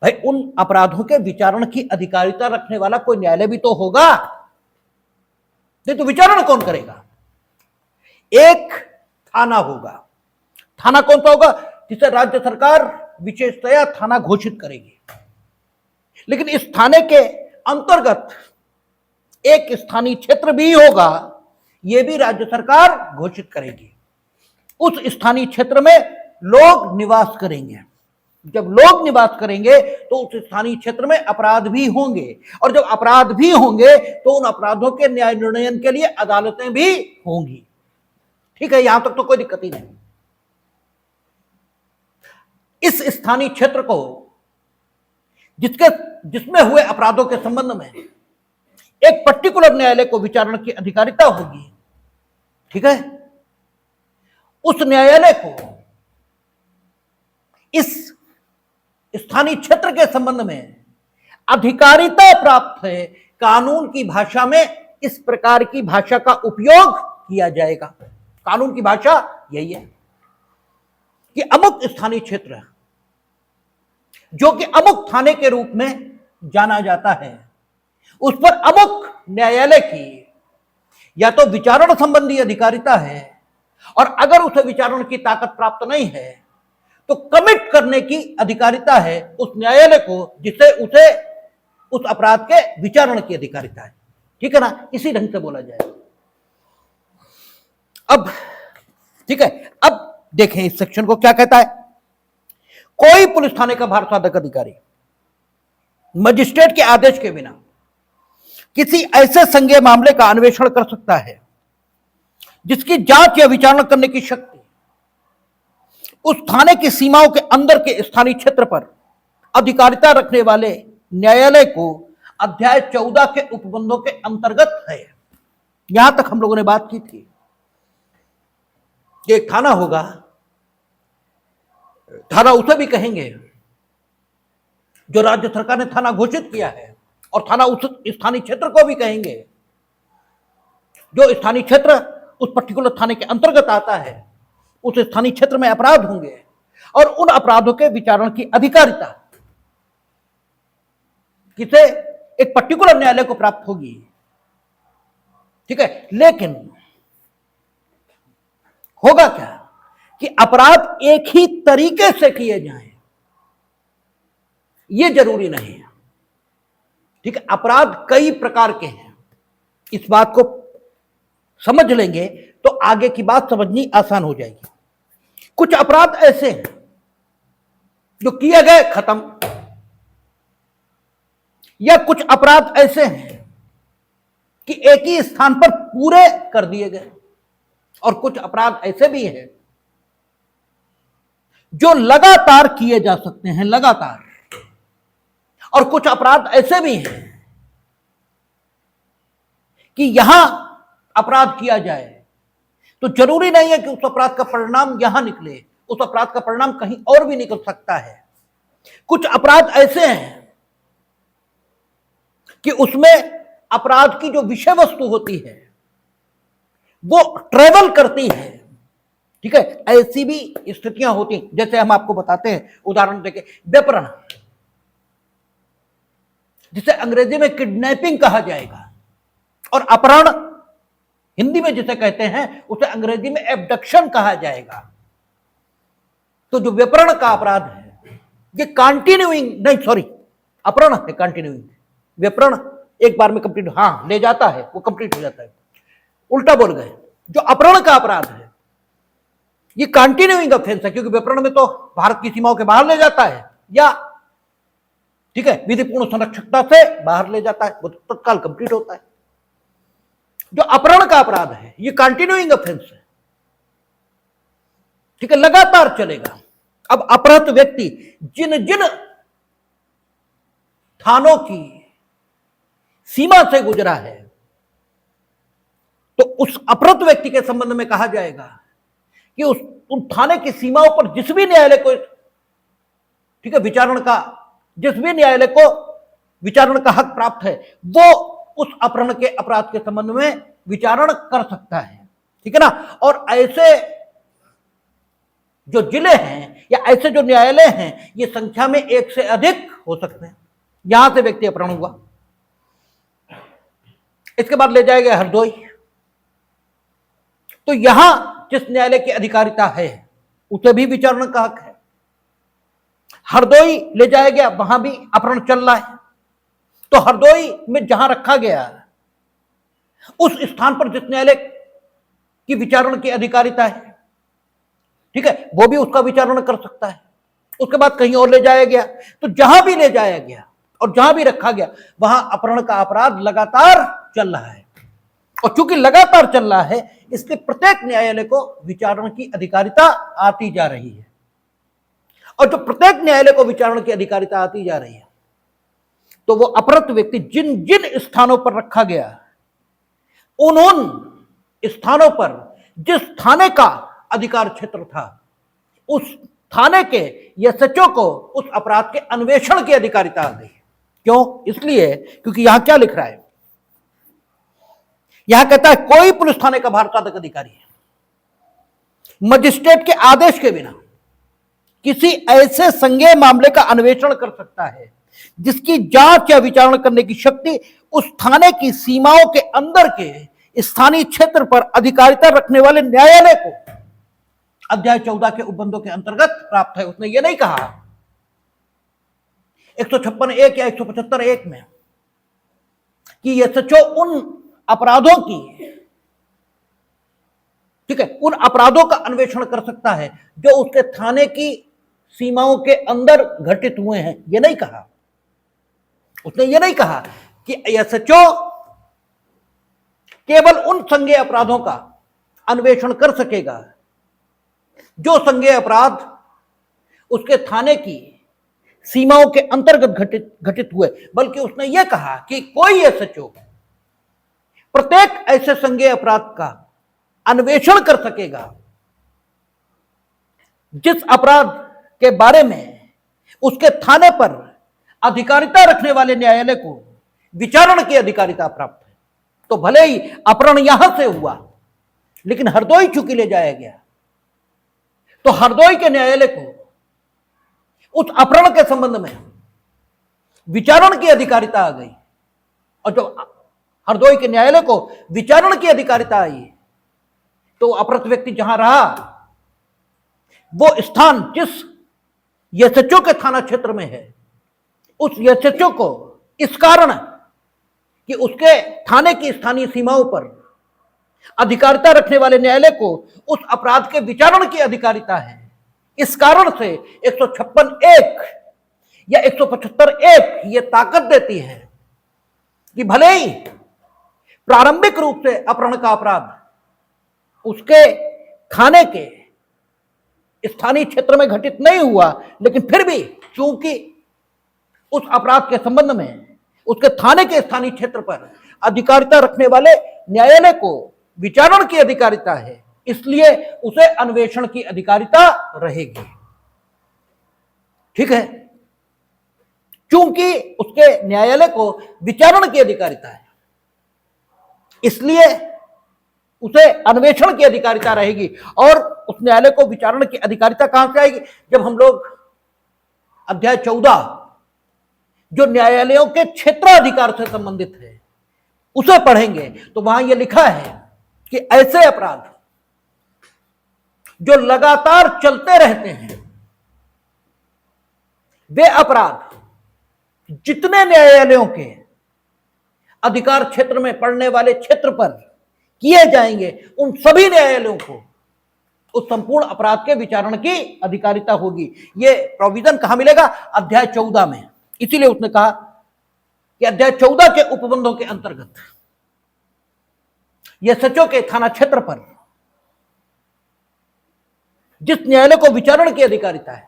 भाई उन अपराधों के विचारण की अधिकारिता रखने वाला कोई न्यायालय भी तो होगा, नहीं तो विचारण कौन करेगा? एक थाना होगा। थाना कौन सा होगा? जिसे राज्य सरकार विशेषतया थाना घोषित करेगी। लेकिन इस थाने के अंतर्गत एक स्थानीय क्षेत्र भी होगा, यह भी राज्य सरकार घोषित करेगी। उस स्थानीय क्षेत्र में लोग निवास करेंगे। जब लोग निवास करेंगे तो उस स्थानीय क्षेत्र में अपराध भी होंगे, और जब अपराध भी होंगे तो उन अपराधों के न्याय निर्णयन के लिए अदालतें भी होंगी। ठीक है, यहां तक तो कोई दिक्कत ही नहीं। इस स्थानीय क्षेत्र को जिसमें हुए अपराधों के संबंध में एक पर्टिकुलर न्यायालय को विचारण की अधिकारिता होगी। ठीक है, उस न्यायालय को इस स्थानीय क्षेत्र के संबंध में अधिकारिता प्राप्त है। कानून की भाषा में इस प्रकार की भाषा का उपयोग किया जाएगा। कानून की भाषा यही है कि अमुक स्थानीय क्षेत्र जो कि अमुक थाने के रूप में जाना जाता है, उस पर अमुक न्यायालय की या तो विचारण संबंधी अधिकारिता है, और अगर उसे विचारण की ताकत प्राप्त नहीं है तो कमिट करने की अधिकारिता है उस न्यायालय को, जिससे उसे उस अपराध के विचारण की अधिकारिता है। ठीक है ना, इसी ढंग से बोला जाए। अब ठीक है, अब देखें इस सेक्शन को क्या कहता है। कोई पुलिस थाने का भारसाधक अधिकारी मजिस्ट्रेट के आदेश के बिना किसी ऐसे संज्ञेय मामले का अन्वेषण कर सकता है जिसकी जांच या विचारणा करने की शक्ति उस थाने की सीमाओं के अंदर के स्थानीय क्षेत्र पर अधिकारिता रखने वाले न्यायालय को अध्याय 14 के उपबंधों के अंतर्गत है। यहां तक हम लोगों ने बात की थी कि एक थाना होगा, थाना उसे भी कहेंगे जो राज्य सरकार ने थाना घोषित किया है, और थाना उस स्थानीय क्षेत्र को भी कहेंगे जो स्थानीय क्षेत्र उस पर्टिकुलर थाने के अंतर्गत आता है। उस स्थानीय क्षेत्र में अपराध होंगे और उन अपराधों के विचारण की अधिकारिता किसे, एक पर्टिकुलर न्यायालय को प्राप्त होगी। ठीक है, लेकिन होगा क्या कि अपराध एक ही तरीके से किए जाएं, यह जरूरी नहीं है। ठीक है, अपराध कई प्रकार के हैं। इस बात को समझ लेंगे तो आगे की बात समझनी आसान हो जाएगी। कुछ अपराध ऐसे हैं जो किए गए खत्म, या कुछ अपराध ऐसे हैं कि एक ही स्थान पर पूरे कर दिए गए, और कुछ अपराध ऐसे भी हैं जो लगातार किए जा सकते हैं, लगातार। और कुछ अपराध ऐसे भी हैं कि यहां अपराध किया जाए तो जरूरी नहीं है कि उस अपराध का परिणाम यहां निकले, उस अपराध का परिणाम कहीं और भी निकल सकता है। कुछ अपराध ऐसे हैं कि उसमें अपराध की जो विषय वस्तु होती है वो ट्रेवल करती है। ठीक है, ऐसी भी स्थितियां होती हैं, जैसे हम आपको बताते हैं, उदाहरण देके व्यपरण, जिसे अंग्रेजी में किडनैपिंग कहा जाएगा, और अपहरण हिंदी में जिसे कहते हैं उसे अंग्रेजी में एब्डक्शन कहा जाएगा। तो जो व्यपरण का अपराध है ये कंटिन्यूइंग नहीं, सॉरी, अपहरण है कंटिन्यूइंग, व्यपरण एक बार में कंप्लीट, हाँ ले जाता है, वो कंप्लीट हो जाता है, उल्टा बोल गए। जो अपहरण का अपराध है ये कंटिन्यूइंग ऑफेंस है, क्योंकि व्यपरण में तो भारत की सीमाओं के बाहर ले जाता है, या ठीक है विधिपूर्ण संरक्षकता से बाहर ले जाता है, वो तत्काल कंप्लीट होता है। जो अपहरण का अपराध है ये कंटिन्यूइंग ऑफेंस है। ठीक है, लगातार चलेगा। अब अपहृत व्यक्ति जिन जिन थानों की सीमा से गुजरा है तो उस अपहृत व्यक्ति के संबंध में कहा जाएगा कि उन थाने की सीमाओं पर जिस भी न्यायालय को, ठीक है, जिस भी न्यायालय को विचारण का हक प्राप्त है वो उस अपहरण के अपराध के संबंध में विचारण कर सकता है। ठीक है ना, और ऐसे जो जिले हैं या ऐसे जो न्यायालय हैं ये संख्या में एक से अधिक हो सकते हैं। यहां से व्यक्ति अपहरण हुआ, इसके बाद ले जाया गया हरदोई। तो यहां जिस न्यायालय की अधिकारिता है उसे भी विचारण का हक है। हरदोई ले जाया गया, वहां भी अपहरण चल रहा है। तो हरदोई में जहां रखा गया उस स्थान पर जिस न्यायालय की विचारण की अधिकारिता है, ठीक है, वो भी उसका विचारण कर सकता है। उसके बाद कहीं और ले जाया गया, तो जहां भी ले जाया गया और जहां भी रखा गया वहां अपहरण का अपराध लगातार चल रहा है। और चूंकि लगातार चल रहा है, इसलिए प्रत्येक न्यायालय को विचारण की अधिकारिता आती जा रही है। और जो प्रत्येक न्यायालय को विचारण की अधिकारिता आती जा रही है, तो वो अपहृत व्यक्ति जिन जिन स्थानों पर रखा गया, उन स्थानों पर जिस थाने का अधिकार क्षेत्र था, उस थाने के एसएचओ को उस अपराध के अन्वेषण की अधिकारिता आ गई। क्यों? इसलिए क्योंकि यहां क्या लिख रहा है, यहां कहता है कोई पुलिस थाने का भारसाधक अधिकारी है मजिस्ट्रेट के आदेश के बिना किसी ऐसे संज्ञेय मामले का अन्वेषण कर सकता है जिसकी जांच या विचारण करने की शक्ति उस थाने की सीमाओं के अंदर के स्थानीय क्षेत्र पर अधिकारिता रखने वाले न्यायालय को अध्याय 14 के उपबंधों के अंतर्गत प्राप्त है। उसने ये नहीं कहा 156(1) या 175(1) में कि एसएचओ उन अपराधों की, ठीक है, उन अपराधों का अन्वेषण कर सकता है जो उसके थाने की सीमाओं के अंदर घटित हुए हैं। यह नहीं कहा, उसने ये नहीं कहा कि एसएचओ केवल उन संज्ञेय अपराधों का अन्वेषण कर सकेगा जो संज्ञेय अपराध उसके थाने की सीमाओं के अंतर्गत घटित हुए, बल्कि उसने यह कहा कि कोई एसएचओ प्रत्येक ऐसे संज्ञेय अपराध का अन्वेषण कर सकेगा जिस अपराध के बारे में उसके थाने पर अधिकारिता रखने वाले न्यायालय को विचारण की अधिकारिता प्राप्त है। तो भले ही अपहरण यहां से हुआ, लेकिन हरदोई चूंकि ले जाया गया, तो हरदोई के न्यायालय को उस अपहरण के संबंध में विचारण की अधिकारिता आ गई। और जब हरदोई के न्यायालय को विचारण की अधिकारिता आई, तो अपहृत व्यक्ति जहां रहा, वो स्थान जिस एसएचओ के थाना क्षेत्र में है, उस एसएचओ को इस कारण कि उसके थाने की स्थानीय सीमाओं पर अधिकारिता रखने वाले न्यायालय को उस अपराध के विचारण की अधिकारिता है, इस कारण से 156(1) या 175(1) ये ताकत देती है कि भले ही प्रारंभिक रूप से अपहरण का अपराध उसके थाने के स्थानीय क्षेत्र में घटित नहीं हुआ, लेकिन फिर भी चूंकि उस अपराध के संबंध में उसके थाने के स्थानीय क्षेत्र पर अधिकारिता रखने वाले न्यायालय को विचारण की अधिकारिता है, इसलिए उसे अन्वेषण की अधिकारिता रहेगी। ठीक है, चूंकि उसके न्यायालय को विचारण की अधिकारिता है, इसलिए उसे अन्वेषण की अधिकारिता रहेगी। और उस न्यायालय को विचारण की अधिकारिता कहां से आएगी? जब हम लोग अध्याय 14 जो न्यायालयों के क्षेत्राधिकार से संबंधित है उसे पढ़ेंगे, तो वहां यह लिखा है कि ऐसे अपराध जो लगातार चलते रहते हैं, वे अपराध जितने न्यायालयों के अधिकार क्षेत्र में पड़ने वाले क्षेत्र पर किए जाएंगे, उन सभी न्यायालयों को उस संपूर्ण अपराध के विचारण की अधिकारिता होगी। यह प्रोविजन कहां मिलेगा? अध्याय 14 में। इसीलिए उसने कहा कि अध्याय 14 के उपबंधों के अंतर्गत यह एसएचओ के थाना क्षेत्र पर जिस न्यायालय को विचारण की अधिकारिता है,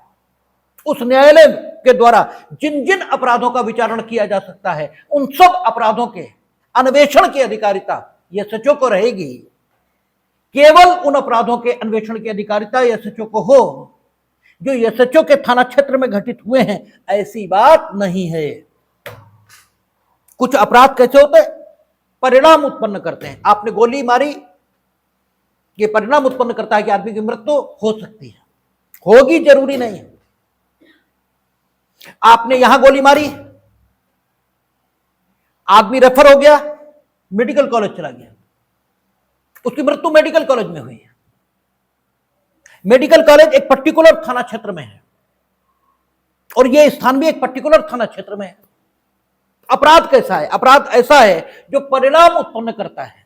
उस न्यायालय के द्वारा जिन जिन अपराधों का विचारण किया जा सकता है, उन सब अपराधों के अन्वेषण की अधिकारिता यह एसएचओ को रहेगी। केवल उन अपराधों के अन्वेषण की अधिकारिता एसएचओ को हो जो एसएचओ के थाना क्षेत्र में घटित हुए हैं, ऐसी बात नहीं है। कुछ अपराध कैसे होते हैं? परिणाम उत्पन्न करते हैं। आपने गोली मारी, ये परिणाम उत्पन्न करता है कि आदमी की मृत्यु हो सकती है, होगी जरूरी नहीं है। आपने यहां गोली मारी, आदमी रेफर हो गया, मेडिकल कॉलेज चला गया, उसकी मृत्यु मेडिकल कॉलेज में हुई है। मेडिकल कॉलेज एक पर्टिकुलर थाना क्षेत्र में है और यह स्थान भी एक पर्टिकुलर थाना क्षेत्र में है। अपराध कैसा है? अपराध ऐसा है जो परिणाम उत्पन्न करता है।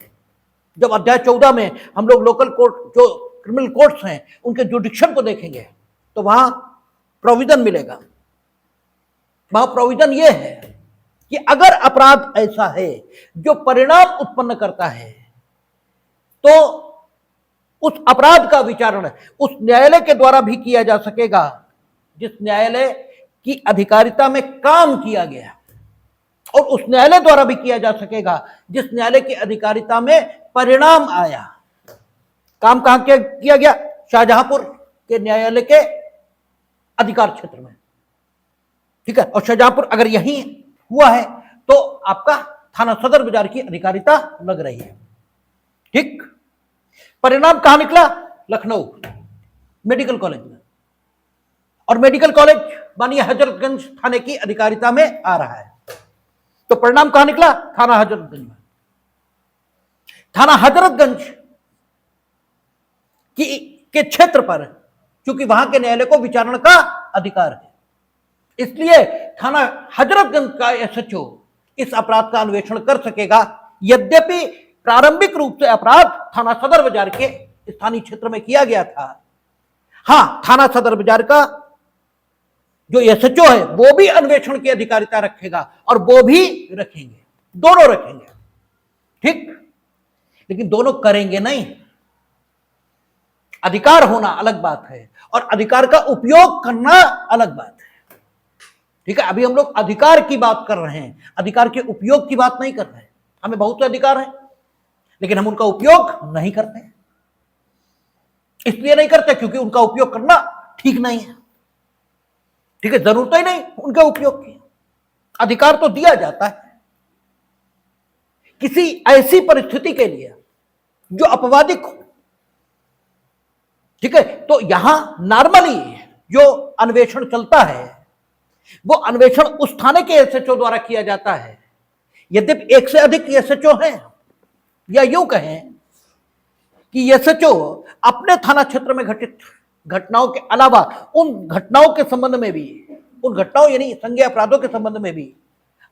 जब अध्याय 14 में हम लोग लोकल कोर्ट, जो क्रिमिनल कोर्ट्स हैं, उनके जुडिक्शन को देखेंगे तो वहां प्रोविजन मिलेगा। वहां प्रोविजन यह है कि अगर अपराध ऐसा है जो परिणाम उत्पन्न करता है तो उस अपराध का विचारण उस न्यायालय के द्वारा भी किया जा सकेगा जिस न्यायालय की अधिकारिता में काम किया गया, और उस न्यायालय द्वारा भी किया जा सकेगा जिस न्यायालय की अधिकारिता में परिणाम आया। काम कहां किया गया? शाहजहांपुर के न्यायालय के अधिकार क्षेत्र में, ठीक है। और शाहजहांपुर अगर यही हुआ है तो आपका थाना सदर बाजार की अधिकारिता लग रही है, ठीक। परिणाम कहां निकला? लखनऊ मेडिकल कॉलेज में, और मेडिकल कॉलेज मानिए हजरतगंज थाने की अधिकारिता में आ रहा है, तो परिणाम कहां निकला? थाना हजरतगंज में। थाना हजरतगंज के क्षेत्र पर, क्योंकि वहां के न्यायालय को विचारण का अधिकार है, इसलिए थाना हजरतगंज का एसएचओ इस अपराध का अन्वेषण कर सकेगा। यद्यपि प्रारंभिक रूप से अपराध थाना सदर बाजार के स्थानीय क्षेत्र में किया गया था। हां, थाना सदर बाजार का जो एसएचओ है वो भी अन्वेषण की अधिकारिता रखेगा और वो भी रखेंगे, दोनों रखेंगे, ठीक। लेकिन दोनों करेंगे नहीं। अधिकार होना अलग बात है और अधिकार का उपयोग करना अलग बात है, ठीक है। अभी हम लोग अधिकार की बात कर रहे हैं, अधिकार के उपयोग की बात नहीं कर रहे हैं। हमें बहुत से अधिकार हैं लेकिन हम उनका उपयोग नहीं करते। इसलिए नहीं करते क्योंकि उनका उपयोग करना ठीक नहीं है, ठीक है। जरूरत ही नहीं उनके उपयोग की। अधिकार तो दिया जाता है किसी ऐसी परिस्थिति के लिए जो अपवादिक हो, ठीक है। तो यहां नॉर्मली जो अन्वेषण चलता है वो अन्वेषण उस थाने के एसएचओ द्वारा किया जाता है। यद्यपि एक से अधिक एसएचओ हैं, या यूं कहें कि एसएचओ अपने थाना क्षेत्र में घटित घटनाओं के अलावा उन घटनाओं के संबंध में भी, उन घटनाओं यानी संज्ञेय अपराधों के संबंध में भी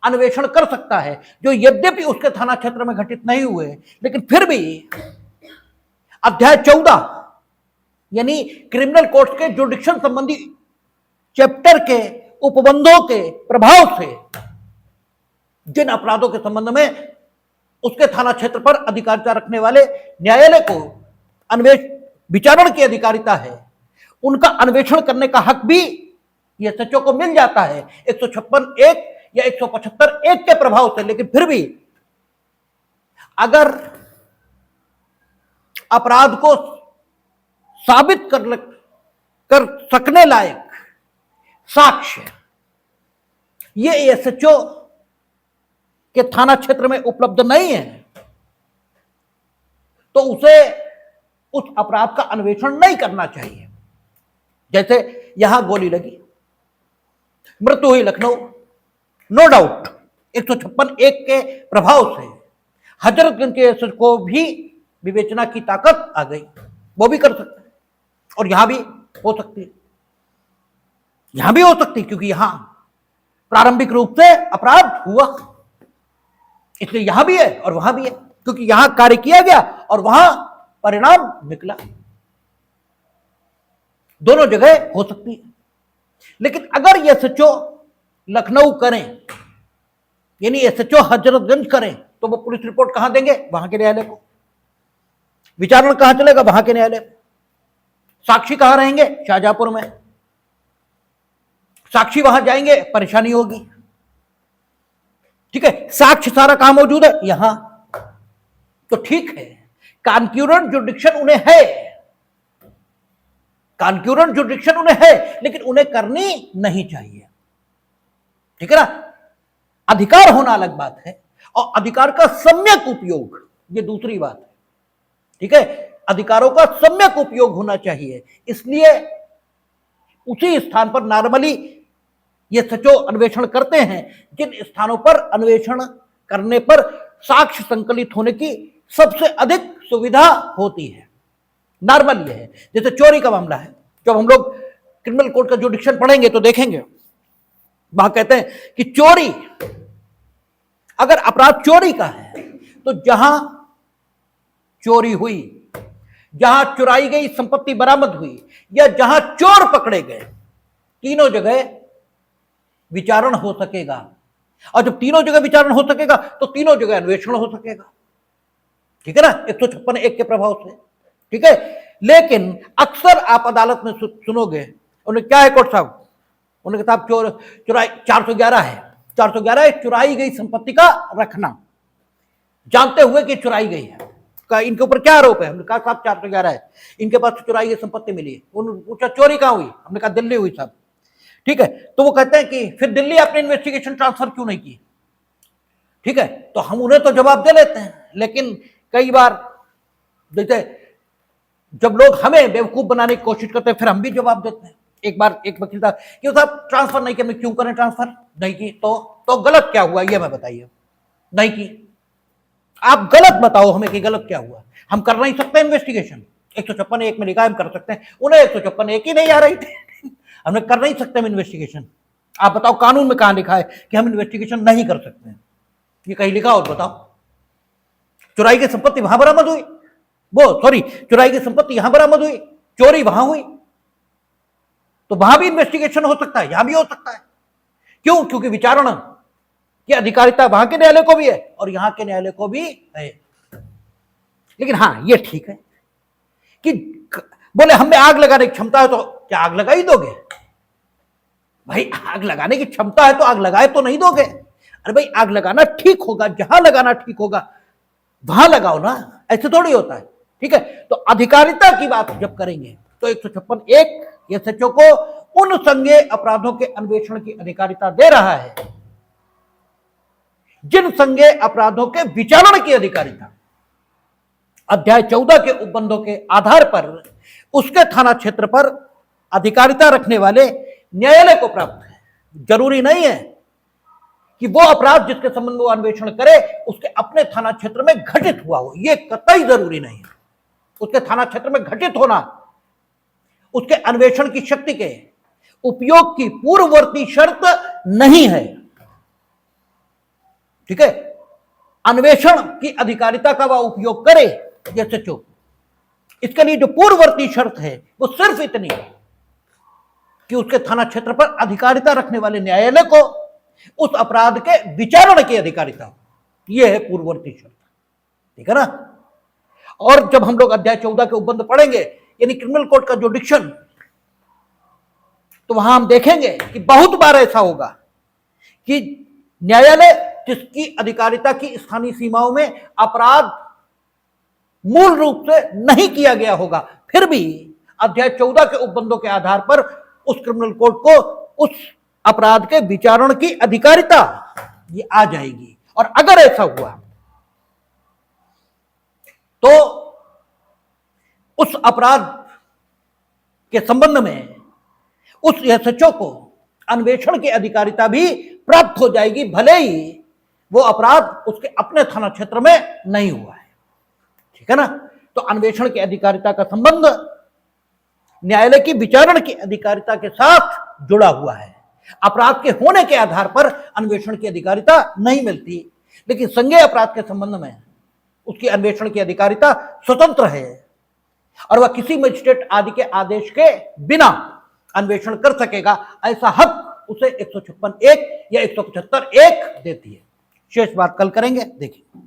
अन्वेषण कर सकता है, जो यद्यपि उसके थाना क्षेत्र में घटित नहीं हुए, लेकिन फिर भी अध्याय 14 यानी क्रिमिनल कोर्ट के जुडिक्शन संबंधी चैप्टर के उपबंधों के प्रभाव से जिन अपराधों के संबंध में उसके थाना क्षेत्र पर अधिकारिता रखने वाले न्यायालय को विचारण की अधिकारिता है, उनका अन्वेषण करने का हक भी एसएचओ को मिल जाता है 156(1) या 175(1) के प्रभाव से। लेकिन फिर भी अगर अपराध को साबित कर सकने लायक साक्ष्य ये एसएचओ के थाना क्षेत्र में उपलब्ध नहीं है तो उसे उस अपराध का अन्वेषण नहीं करना चाहिए। जैसे यहां गोली लगी, मृत्यु हुई लखनऊ, नो डाउट 156(1) के प्रभाव से हजरतगंज के एसएचओ को भी विवेचना की ताकत आ गई, वो भी कर सकते हैं। और यहां भी हो सकती है, यहां भी हो सकती है, क्योंकि यहां प्रारंभिक रूप से अपराध हुआ, इसलिए यहां भी है और वहां भी है, क्योंकि यहां कार्य किया गया और वहां परिणाम निकला। दोनों जगह हो सकती है। लेकिन अगर ये एसएचओ लखनऊ करें यानी एसएचओ हजरतगंज करें तो वो पुलिस रिपोर्ट कहां देंगे? वहां के न्यायालय को। विचारण कहां चलेगा? वहां के न्यायालय। साक्षी कहां रहेंगे? शाहजहांपुर में। साक्षी वहां जाएंगे, परेशानी होगी, ठीक है। साक्ष्य सारा कहां मौजूद है? यहां। तो ठीक है, कॉन्करेंट जुडिक्शन उन्हें है, कॉन्करेंट जुडिक्शन उन्हें है, लेकिन उन्हें करनी नहीं चाहिए, ठीक है ना। अधिकार होना अलग बात है और अधिकार का सम्यक उपयोग ये दूसरी बात है, ठीक है। अधिकारों का सम्यक उपयोग होना चाहिए, इसलिए उसी स्थान पर नॉर्मली ये सचो अन्वेषण करते हैं जिन स्थानों पर अन्वेषण करने पर साक्ष्य संकलित होने की सबसे अधिक सुविधा होती है। नॉर्मल ये है, जैसे चोरी का मामला है, जब हम लोग क्रिमिनल कोड का जुडिक्शन पढ़ेंगे तो देखेंगे, वहां कहते हैं कि चोरी, अगर अपराध चोरी का है तो जहां चोरी हुई, जहां चुराई गई संपत्ति बरामद हुई, या जहां चोर पकड़े गए, तीनों जगह विचारण हो सकेगा। और जब तीनों जगह विचारण हो सकेगा तो तीनों जगह अन्वेषण हो सकेगा। ठीक है ना, 156(1) के प्रभाव से। ठीक है, लेकिन अक्सर आप अदालत में सुनोगे, उन्हें क्या है कोर्ट साहब, उन्होंने कहा चुराई 411 है, 411 है चुराई गई संपत्ति का रखना, जानते हुए कि चुराई गई है। इनके ऊपर क्या आरोप है? हमने कहा साहब 411 है, इनके पास चुराई गई संपत्ति मिली है। उन्होंने पूछा चोरी कहां हुई? हमने कहा दिल्ली हुई साहब। ठीक है, तो वो कहते हैं कि फिर दिल्ली आपने इन्वेस्टिगेशन ट्रांसफर क्यों नहीं की? ठीक है, तो हम उन्हें तो जवाब दे लेते हैं, लेकिन कई बार जैसे जब लोग हमें बेवकूफ बनाने की कोशिश करते हैं फिर हम भी जवाब देते हैं। एक बार एक वकील था कि साहब ट्रांसफर नहीं किया, क्यों करें ट्रांसफर? नहीं की तो गलत क्या हुआ ये मैं बताइए। नहीं की, आप गलत बताओ हमें कि गलत क्या हुआ। हम कर नहीं सकते इन्वेस्टिगेशन, 156(1) में लिखा है हम कर सकते हैं, उन्हें 156(1) ही नहीं आ रही थी हमने कर नहीं सकते हम इन्वेस्टिगेशन। आप बताओ कानून में कहां लिखा है कि हम इन्वेस्टिगेशन नहीं कर सकते हैं? ये कहीं लिखा हो बताओ। चुराई की संपत्ति वहां बरामद हुई, चुराई की संपत्ति यहां बरामद हुई, चोरी वहां हुई, तो वहां भी इन्वेस्टिगेशन हो सकता है, यहां भी हो सकता है। क्यों? क्योंकि विचारण की अधिकारिता वहां के न्यायालय को भी है और यहां के न्यायालय को भी है। लेकिन हां ये ठीक है कि बोले हमें आग लगाने की क्षमता है तो क्या आग लगा ही दोगे? भाई आग लगाने की क्षमता है तो आग लगाए तो नहीं दोगे? अरे भाई आग लगाना ठीक होगा, जहां लगाना ठीक होगा वहां लगाओ ना, ऐसे थोड़ी होता है। ठीक है, तो अधिकारिता की बात जब करेंगे तो 156(1) एसएचओ को उन संज्ञेय अपराधों के अन्वेषण की अधिकारिता दे रहा है जिन संज्ञेय अपराधों के विचारण की अधिकारिता अध्याय 14 के उपबंधों के आधार पर उसके थाना क्षेत्र पर अधिकारिता रखने वाले न्यायालय को प्राप्त है। जरूरी नहीं है कि वो अपराध जिसके संबंध में वो अन्वेषण करे उसके अपने थाना क्षेत्र में घटित हुआ हो, ये कतई जरूरी नहीं है। उसके थाना क्षेत्र में घटित होना उसके अन्वेषण की शक्ति के उपयोग की पूर्ववर्ती शर्त नहीं है। ठीक है, अन्वेषण की अधिकारिता का वह उपयोग करे जैसे चो, इसके लिए जो पूर्ववर्ती शर्त है वो सिर्फ इतनी है कि उसके थाना क्षेत्र पर अधिकारिता रखने वाले न्यायालय को उस अपराध के विचारण की अधिकारिता हो, यह है पूर्ववर्ती शर्त। ठीक है ना। और जब हम लोग अध्याय 14 के उपबंध पढ़ेंगे यानी क्रिमिनल कोड का जुडिक्शन, तो वहां हम देखेंगे कि बहुत बार ऐसा होगा कि न्यायालय जिसकी अधिकारिता की स्थानीय सीमाओं में अपराध मूल रूप से नहीं किया गया होगा, फिर भी अध्याय 14 के उपबंधों के आधार पर उस क्रिमिनल कोड को उस अपराध के विचारण की अधिकारिता ये आ जाएगी। और अगर ऐसा हुआ तो उस अपराध के संबंध में उस एसएचओ को अन्वेषण की अधिकारिता भी प्राप्त हो जाएगी, भले ही वो अपराध उसके अपने थाना क्षेत्र में नहीं हुआ है। ठीक है ना। तो अन्वेषण की अधिकारिता का संबंध न्यायालय की विचारण की अधिकारिता के साथ जुड़ा हुआ है। अपराध के होने के आधार पर अन्वेषण की अधिकारिता नहीं मिलती, लेकिन संज्ञेय अपराध के संबंध में उसकी अन्वेषण की अधिकारिता स्वतंत्र है और वह किसी मजिस्ट्रेट आदि के आदेश के बिना अन्वेषण कर सकेगा, ऐसा हक उसे 156(1) या 175(1) देती है। शेष बात कल करेंगे, देखिए।